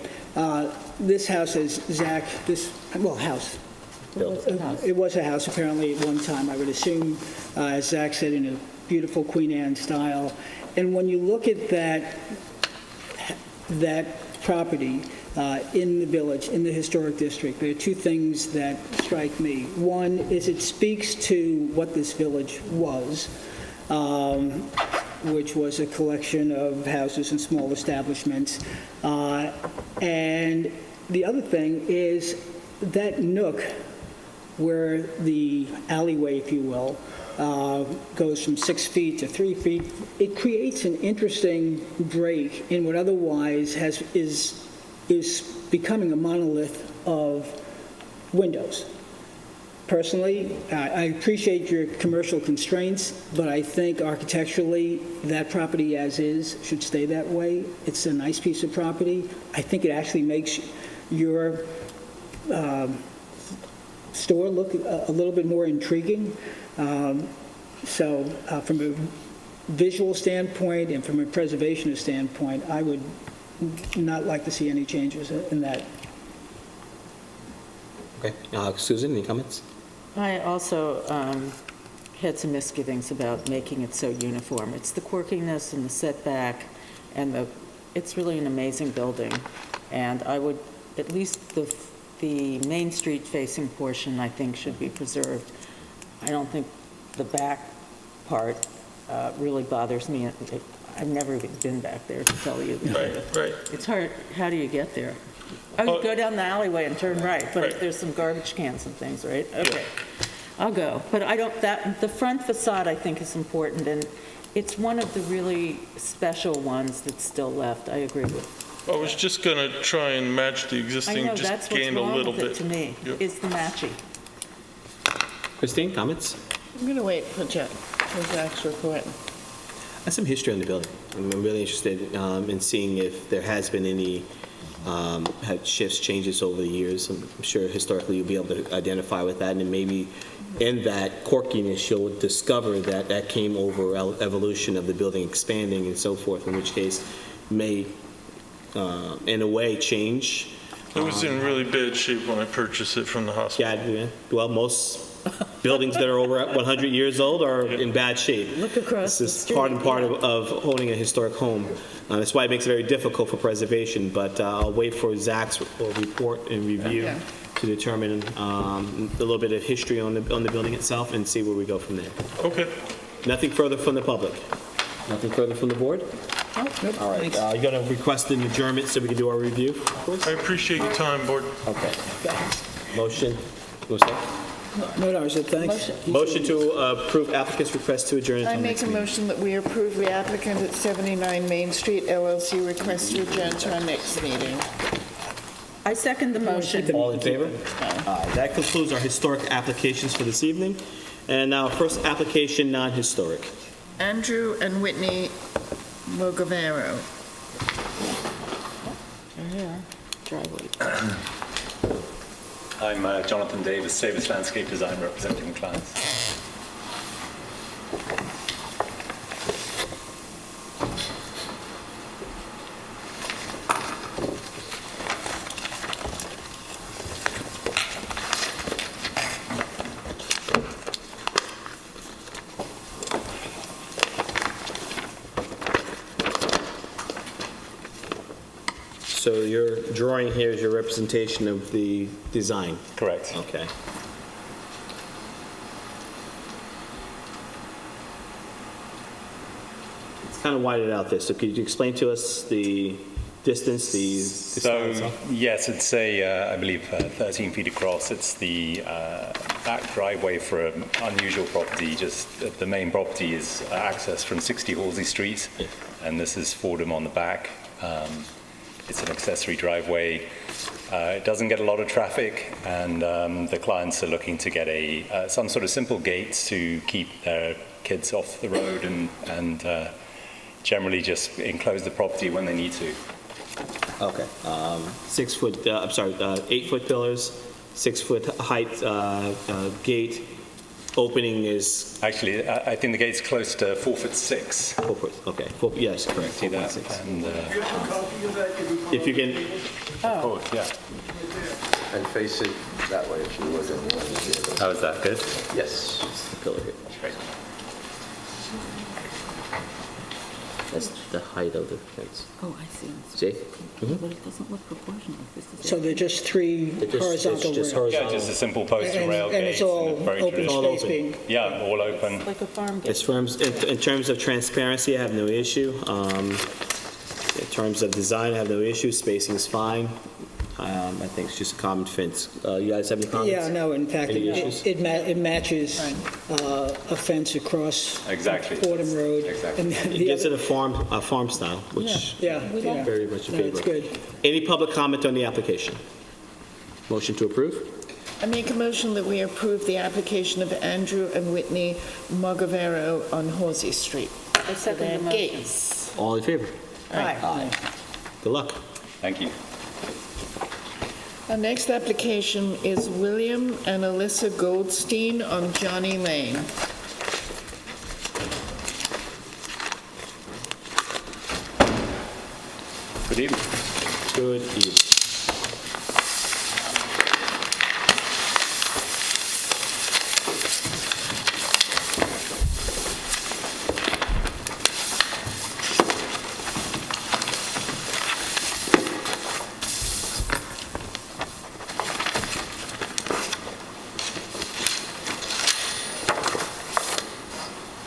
This house, as Zach, house. It was a house apparently at one time, I would assume, as Zach said, in a beautiful Queen Anne style. And when you look at that property in the village, in the historic district, there are two things that strike me. One is it speaks to what this village was, which was a collection of houses and small establishments. And the other thing is that nook where the alleyway, if you will, goes from 6 feet to 3 feet, it creates an interesting break in what otherwise is becoming a monolith of windows. Personally, I appreciate your commercial constraints, but I think architecturally, that property as is should stay that way. It's a nice piece of property. I think it actually makes your store look a little bit more intriguing. So from a visual standpoint and from a preservationist standpoint, I would not like to see any changes in that. Okay. Susan, any comments? I also had some misgivings about making it so uniform. It's the quirkiness and the setback, and it's really an amazing building. And I would, at least the Main Street facing portion, I think, should be preserved. I don't think the back part really bothers me. I've never even been back there, to tell you. Right. It's hard. How do you get there? Oh, you go down the alleyway and turn right, but there's some garbage cans and things, right? Okay. I'll go. But I don't, the front facade, I think, is important, and it's one of the really special ones that's still left. I agree with. I was just going to try and match the I existing, know, that's just what's gained a wrong little with it bit. to me, Yep. is the matching. Christine, comments? I'm going to wait for Jack's report. That's some history on the building. I'm really interested in seeing if there has been any had shifts, changes over the years. I'm sure historically you'll be able to identify with that, and then maybe in that quirkiness you'll discover that that came over evolution of the building expanding and so forth, in which case may, in a way, change. It was in really bad shape when I purchased it from the hospital. Yeah, well, most buildings that are over 100 years old are in bad shape. Look across the This is street. part and part of owning a historic home. That's why it makes it very difficult for preservation, but I'll wait for Zach's report and review to determine a little bit of history on the building itself and see where we go from there. Okay. Nothing further from the public? Nothing further from the board? Nope. All right, you're going to request an adjournment so we can do our review, of course? I appreciate your time, Board. Okay. Motion, what's that? No, I said thanks. Motion to approve applicant's request to adjourn I until make next a meeting. motion that we approve the applicant at 79 Main Street LLC request to adjourn to our next meeting. I second the motion. All in favor? Aye. That concludes our historic applications for this evening. And now, first application, non-historic. Andrew and Whitney Mogavero. Yeah, driveway. I'm Jonathan Davis, Davis Landscape Design, representing clients. So your drawing here is your representation of the design? Correct. Okay. It's kind of widened out there, so could you explain to us the distance, the style So, itself? yes, it's I believe, 13 feet across. It's the back driveway for an unusual property. Just the main property is accessed from 60 Halsey Street, and this is Fordham on the back. It's an accessory driveway. It doesn't get a lot of traffic, and the clients are looking to get some sort of simple gates to keep their kids off the road and generally just enclose the property when they need to. Okay. 6 foot, 8 foot pillars, 6 foot height gate. Opening is? Actually, I think the gate's close to 4'6". 4 foot, okay. Yes, correct. See that? 4.6. And, if you can. Of course, yeah. And face it that way if you would. How is that? Good? Yes. The pillar here. Great. That's the height of the fence. Oh, I see. See? But it doesn't look proportional. This is So they're just three horizontal rails. Yeah, just a simple post and rail And gate. it's all very open traditional. space being... Yeah, all open. like a farm gate. As far as, in terms of transparency, I have no issue. In terms of design, I have no issue. Spacing is fine. I think it's just a common fence. You guys have any comments? Yeah, no, in fact, Any issues? it matches a fence across Exactly. Fordham Road. Exactly. And It the gives other- it a farm style, which Yeah, I'm yeah. very much in No, favor it's of. good. Any public comment on the application? Motion to approve? I make a motion that we approve the application of Andrew and Whitney Mogavero on Horsey Street. I second the motion. Gates. All in favor? Aye. Good luck. Thank you. Our next application is William and Alyssa Goldstein on Johnny Lane. Good evening. Good evening.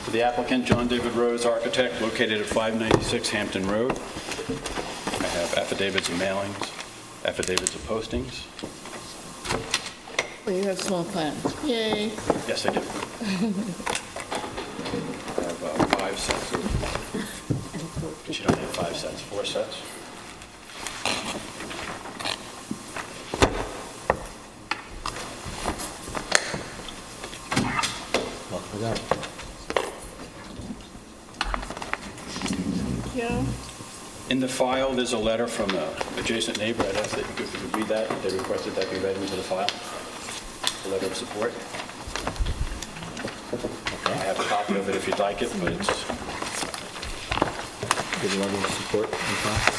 For the applicant, John David Rose, architect, located at 596 Hampton Road. I have affidavits of mailings, affidavits of postings. Well, you have small plans. Yay. Yes, I do. I have 5 sets of, but you don't have 5 sets, 4 sets? Yeah. In the file, there's a letter from an adjacent neighbor. I'd ask that you could read that. They requested that be read into the file. A letter of support. I have a copy of it if you'd like it, but it's... Give a letter of support in file.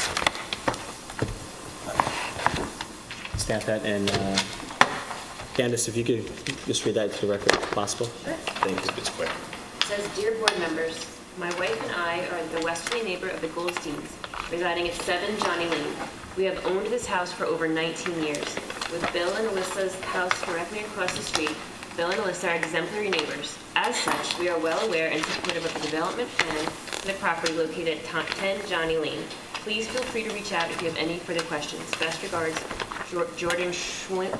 Stamp that, and Candace, if you could just read that to the record if possible. Thank you. It's quick. It says, "Dear board members, my wife and I are the westerly neighbor of the Goldsteins, residing at 7 Johnny Lane. We have owned this house for over 19 years. With Bill and Alyssa's house directly across the street, Bill and Alyssa are exemplary neighbors. As such, we are well aware and supportive of the development plan for the property located at 10 Johnny Lane. Please feel free to reach out if you have any further questions. Best regards, Jordan Schwom.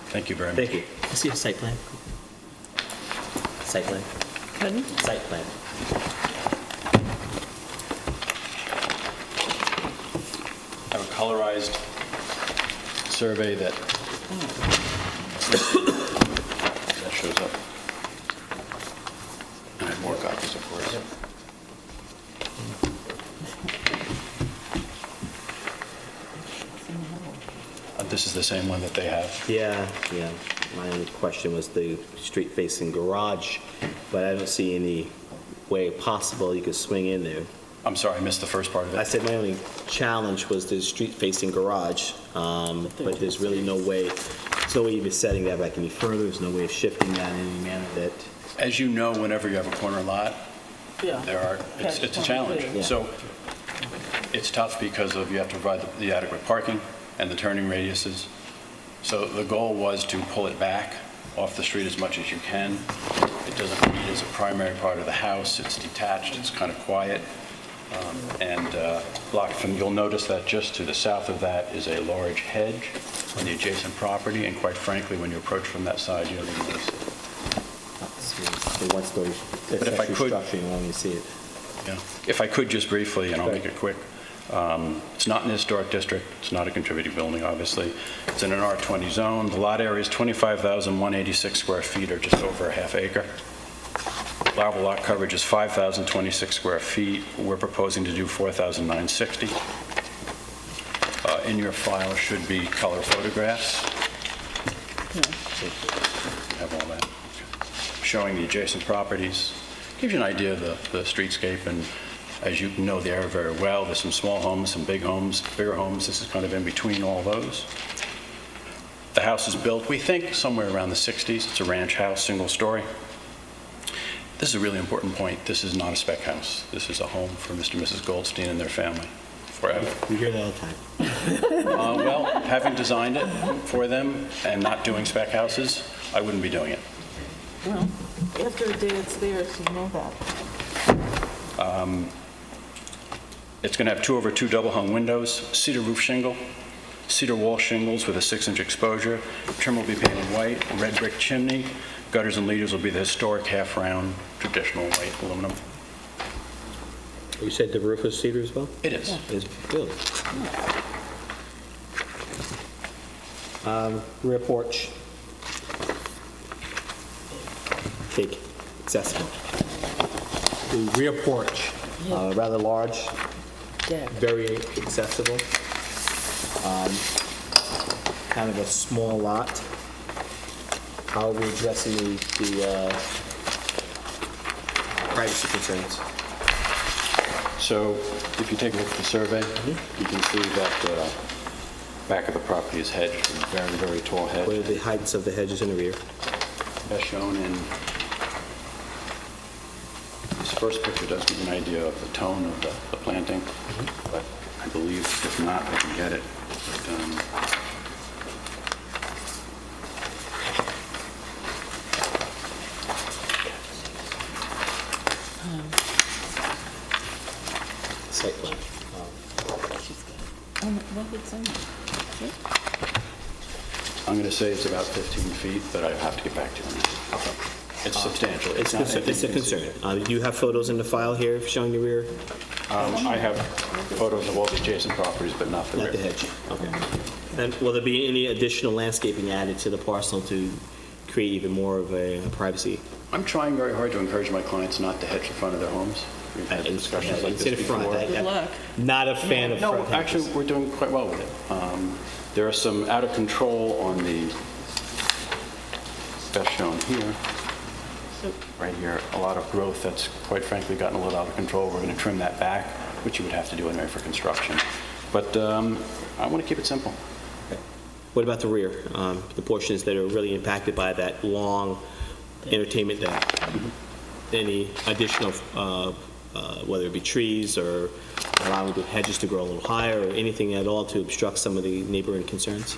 Thank you very much. Thank you. I see a site plan. Site plan. Pardon? Site plan. I have a colorized survey that shows up. And I have more copies, of course. This is the same one that they have. Yeah. My only question was the street-facing garage, but I don't see any way possible you could swing in there. I'm sorry, I missed the first part of it. I said my only challenge was the street-facing garage, but there's really no way, there's no way even setting that back any further. There's no way of shifting that in any manner that... As you know, whenever you have a corner lot, it's a challenge. Yeah. So it's tough because you have to provide the adequate parking and the turning radiuses. So the goal was to pull it back off the street as much as you can. It doesn't meet as a primary part of the house. It's detached. It's kind of quiet. And blocked from, you'll notice that just to the south of that is a large hedge on the adjacent property. And quite frankly, when you approach from that side, you don't even notice it. The one-story accessory structure, you won't even see it. Yeah. If I could just briefly, and I'll make it quick. It's not in the historic district. It's not a contributing building, obviously. It's in an R20 zone. The lot area is 25,186 square feet, or just over a half acre. Allowable lot coverage is 5,026 square feet. We're proposing to do 4,960. In your file should be color photographs. Have all that. Showing the adjacent properties. Gives you an idea of the streetscape, and as you know the area very well, there's some small homes, some big homes, bigger homes. This is kind of in between all those. The house is built, we think, somewhere around the 60s. It's a ranch house, single story. This is a really important point. This is not a spec house. This is a home for Mr. and Mrs. Goldstein and their family forever. You hear that all the time. Well, having designed it for them and not doing spec houses, I wouldn't be doing it. Well, after a day it's theirs, you know that. It's going to have 2 over 2 double hung windows, cedar roof shingle, cedar wall shingles with a 6-inch exposure. Trim will be painted white, red brick chimney. Gutters and leaders will be the historic half-round traditional white aluminum. You said the roof is cedar as well? It is. It is, really? Rear porch. Big, accessible. The rear porch, rather large, very accessible. Kind of a small lot. How are we addressing the privacy concerns? So if you take a look at the survey, you can see that the back of the property is hedged with a very, very tall hedge. What are the heights of the hedges in the rear? As shown in this first picture does give you an idea of the tone of the planting, but I believe if not, I can get it. But, Site plan. I'm going to say it's about 15 feet, but I have to get back to you on that. It's substantial. It's not a anything concern. inconceivable. Do you have photos in the file here showing the rear? I have photos of all the adjacent properties, but not the rear. Not the hedge. Okay. And will there be any additional landscaping added to the parcel to create even more of a privacy? I'm trying very hard to encourage my clients not to hedge the front of their homes. We've had discussions like Instead this of front. before. Good luck. Not a fan of No, front hedges. actually, we're doing quite well with it. There are some out of control on the, best shown here, right here, a lot of growth that's quite frankly gotten a little out of control. We're going to trim that back, which you would have to do anyway for construction. But I want to keep it simple. What about the rear? The portions that are really impacted by that long entertainment deck? Any additional, whether it be trees or allowing the hedges to grow a little higher or anything at all to obstruct some of the neighboring concerns?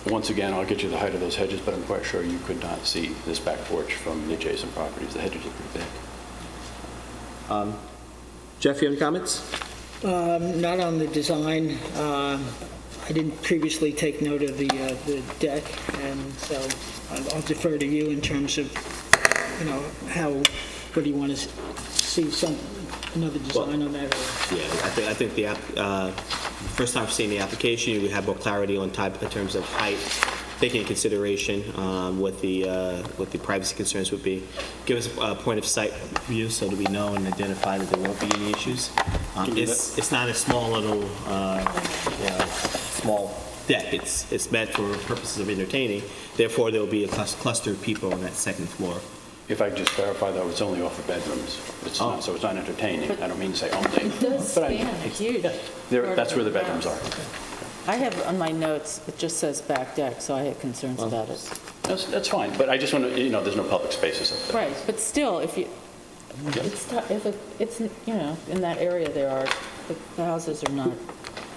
Once again, I'll get you the height of those hedges, but I'm quite sure you could not see this back porch from the adjacent properties. The hedges are pretty thick. Jeff, you have any comments? Not on the design. I didn't previously take note of the deck, and so I'll defer to you in terms of, what do you want to see, another design on that? Or? Yeah, I think the first time seeing the application, we have more clarity on type in terms of height, taking into consideration what the privacy concerns would be. Give us a point of sight view so that we know and identify that there won't be any issues. It's not a small little small deck. It's meant for purposes of entertaining. Therefore, there will be a cluster of people on that second floor. If I just clarify, though, it's only off the bedrooms. It's not, so it's not entertaining. I don't mean to say only. It does but span huge. That's where the bedrooms are. I have on my notes, it just says back deck, so I had concerns about it. That's fine, but I just want to, there's no public spaces up there. Right, but still, if it's in that area the houses are not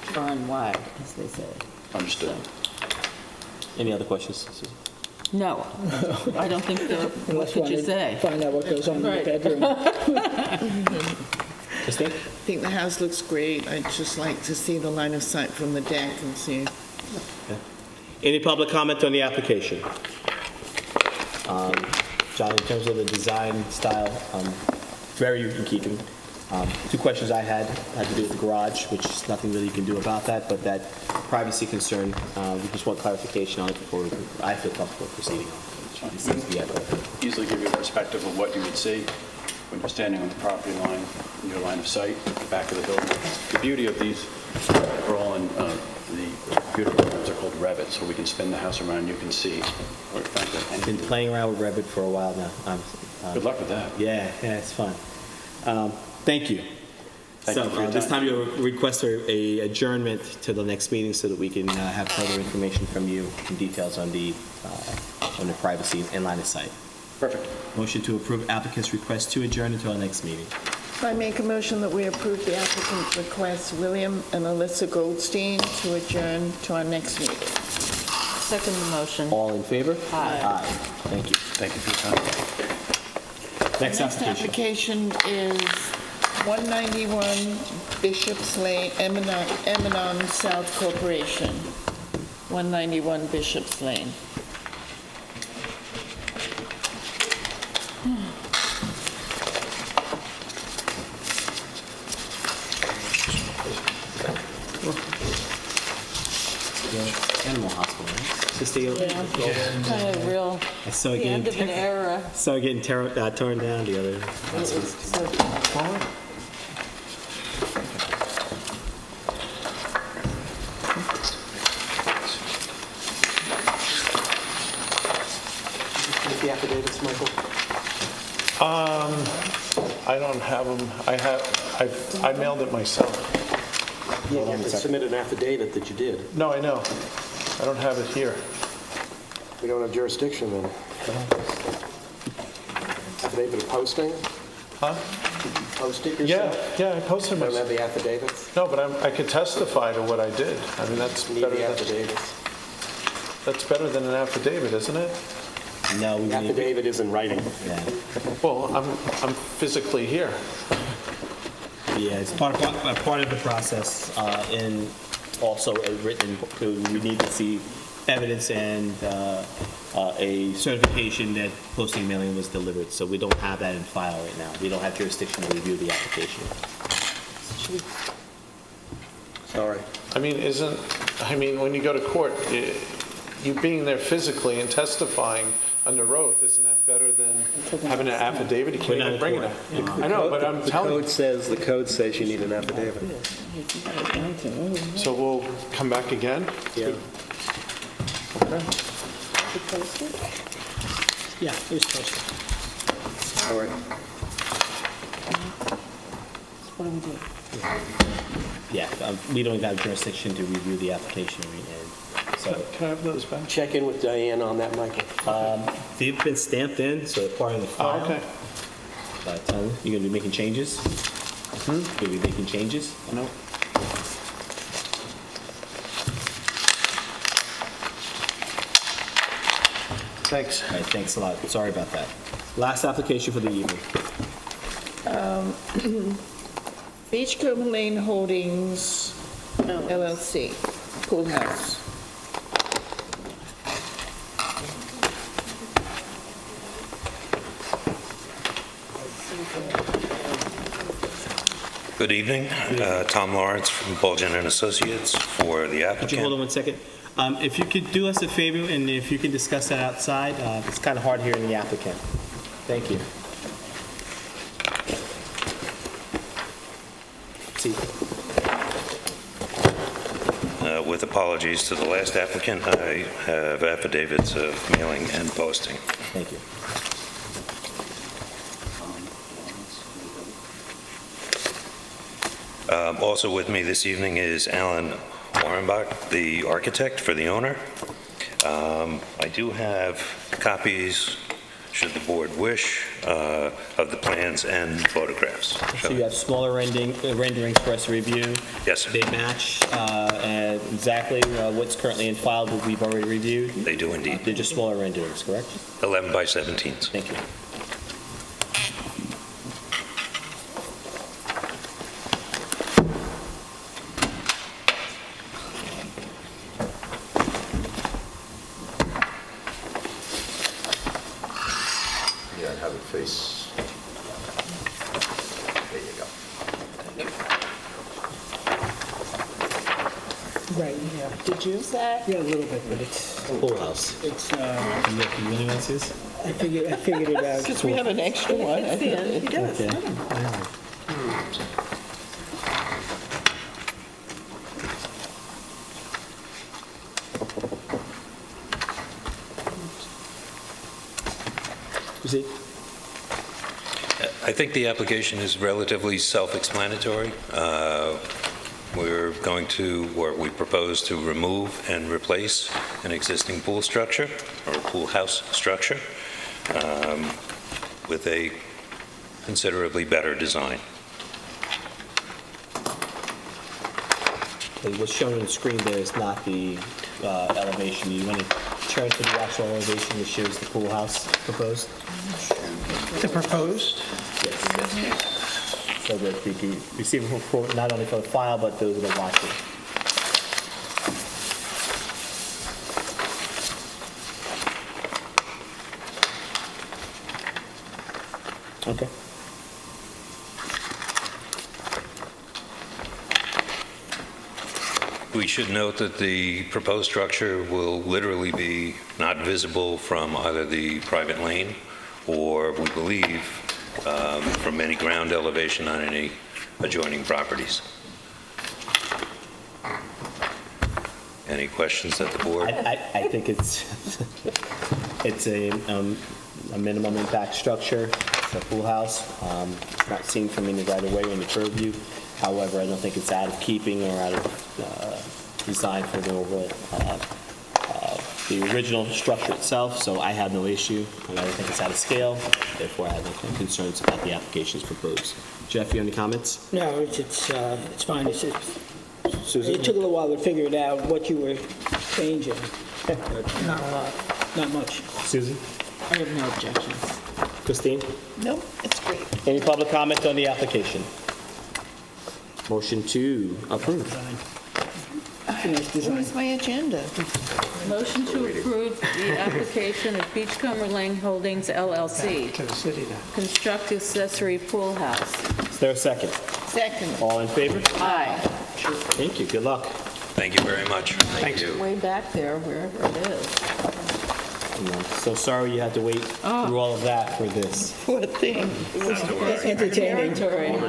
far and wide, as they say. Understood. Any other questions, Susan? No, I don't think there. What could you say? Find out what goes on in the bedroom. I think the house looks great. I'd just like to see the line of sight from the deck and see. Okay. Any public comment on the application? John, in terms of the design style, very in keeping. Two questions I had to do with the garage, which is nothing really you can do about that, but that privacy concern, we just want clarification on it before I feel comfortable proceeding. It seems to be accurate. Easily give you a perspective of what you would see when you're standing on the property line, in your line of sight, at the back of the building. The beauty of these are all in the computer programs are called Revit, so we can spin the house around, you can see. I've been playing around with Revit for a while now. Good luck with that. Yeah, it's fun. Thank you. Thank you for your this time. time you'll request a adjournment to the next meeting so that we can have further information from you and details on the privacy and line of sight. Perfect. Motion to approve applicant's request to adjourn until our next meeting. I make a motion that we approve the applicant's request, William and Alyssa Goldstein, to adjourn to our next meeting. Second the motion. All in favor? Aye. Thank you. Thank you for your time. Next application is 191 Bishop's Lane, Emanon South Corporation. 191 Bishop's Lane. Animal hospital, right? Just the Kind of real, I saw the it end of an era. getting torn down the other. The affidavits, Michael? I don't have them. I mailed it myself. Yeah, you have to submit an affidavit that you did. No, I know. I don't have it here. We don't have jurisdiction then. Affidavit of posting? Huh? Post it yourself? Yeah, I posted Don't myself. have the affidavits? No, but I could testify to what I did. I mean, that's Need better the than, affidavits. that's better than an affidavit, isn't it? No, we The affidavit is in writing. Yeah. Well, I'm physically here. Yeah, it's part of the process in also a written, we need to see evidence and a certification that posting and mailing was delivered. So we don't have that in file right now. We don't have jurisdiction to review the application. Sorry. I mean, when you go to court, you being there physically and testifying under oath, isn't that better than having an affidavit? You can't even bring it up. I know, but I'm telling you. The code says you need an affidavit. So we'll come back again? Yeah. Okay. Yeah, it was posted. All right. What do we do? Yeah, we don't have jurisdiction to review the application. So Can I have those back? Check in with Diane on that, Michael. they've been stamped in, so they're part of the file. Oh, okay. But you're going to be making changes? You're going to be making changes? No. Thanks. All right, thanks a lot. Sorry about that. Last application for the evening. Beachcomb Lane Holdings LLC, Pool House. Good evening. Tom Lawrence from Bulgin and Associates for the applicant. Could you hold on one second? If you could do us a favor, and if you can discuss that outside, it's kind of hard hearing the applicant. Thank you. See. With apologies to the last applicant, I have affidavits of mailing and posting. Thank you. Also with me this evening is Alan Warrenbach, the architect for the owner. I do have copies, should the board wish, of the plans and photographs. So you have smaller renderings for us to review? Yes. They match exactly what's currently in file that we've already reviewed? They do indeed. They're just smaller renderings, correct? 11 by 17s. Thank you. Yeah, and have it face. There you go. Right, yeah. Did you? Yeah, a little bit, but it's... Full house. It's, You really want to see this? I figured it out. Because we have an extra one. He does. Okay. Proceed. I think the application is relatively self-explanatory. We're going to, or we propose to remove and replace an existing pool structure, or pool house structure, with a considerably better design. Okay, what's shown on the screen there is not the elevation. You want to turn to the actual elevation that shows the pool house proposed? The proposed? Yes. So that we can receive a report not only for the file, but those that are watching. Okay. We should note that the proposed structure will literally be not visible from either the private lane or, we believe, from any ground elevation on any adjoining properties. Any questions at the board? I think it's a minimum impact structure. It's a pool house. It's not seen from any right of way or in the curb view. However, I don't think it's out of keeping or out of design for the overall the original structure itself. So I have no issue, and I don't think it's out of scale. Therefore, I have no concerns about the applications proposed. Jeff, you have any comments? No, it's fine. Susan? It took a little while to figure it out what you were changing. But not a lot, not much. Susan? I have no objection. Christine? Nope, it's great. Any public comment on the application? Motion to approve. happiness design. Where's my agenda? Motion to approve the application of Beachcomber Lane Holdings LLC. To the city now. Construct accessory pool house. Is there a second? Second. All in favor? Aye. Thank you. Good luck. Thank you very much. Thank you. Way back there, wherever it is. I'm so sorry you had to wait through all of that for this. Poor thing. Entertaining.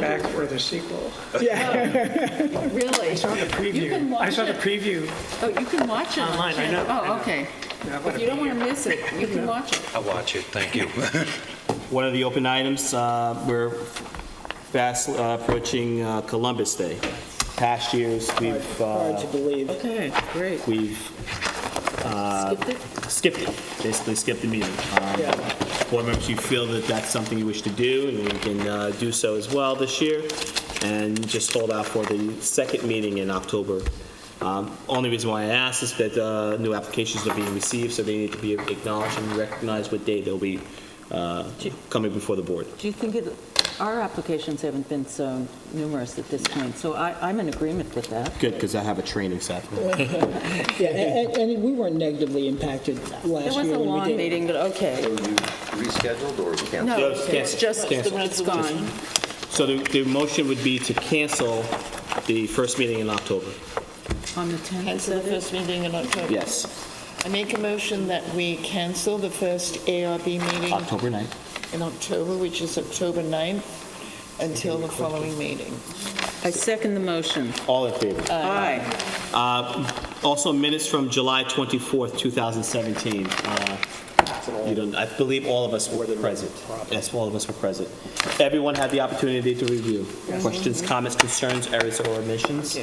Back for the sequel. Really? I saw the preview. You can watch I saw the it. preview. Oh, you can watch it Online, I channel- know, I Oh, know. okay. Yeah, what If a you don't want to video. miss it, you can watch it. I'll watch it. Thank you. One of the open items, we're fast approaching Columbus Day. Past years, we've Hard to believe. Okay, great. skipped it, basically skipped the meeting. Board members, you feel that that's something you wish to do, and we can do so as well this year, and just hold out for the second meeting in October. Only reason why I ask is that new applications are being received, so they need to be acknowledged and recognized what day they'll be coming before the board. Do you think our applications haven't been so numerous at this point, so I'm in agreement with that. Good, because I have a training Saturday. Yeah, and we weren't negatively impacted last year. It was a when we long did. mean, but okay. Rescheduled or canceled? No, Yeah, it's it's just, canceled. it's gone. So the motion would be to cancel the first meeting in October. On the 10th, Cancel the first meeting in October. Yes, I make a motion that we cancel the first ARB meeting October 9th. in October, which is October 9th, until the following meeting. I second the motion. All in favor? Aye. Also, minutes from July 24th, 2017. I believe all of us were present. Yes, all of us were present. Everyone had the opportunity to review. Questions, comments, concerns, errors, or omissions?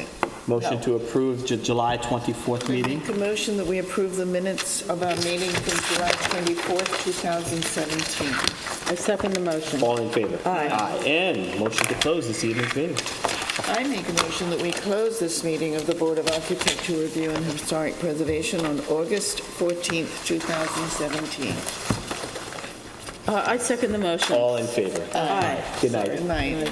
Motion to approve July 24th meeting. Make a motion that we approve the minutes of our meeting from July 24th, 2017. I second the motion. All in favor? Aye. And motion to close this evening's meeting. I make a motion that we close this meeting of the Board of Architectural Review and Historic Preservation on August 14th, 2017. I second the motion. All in favor? Aye. Good night. Sorry, 9.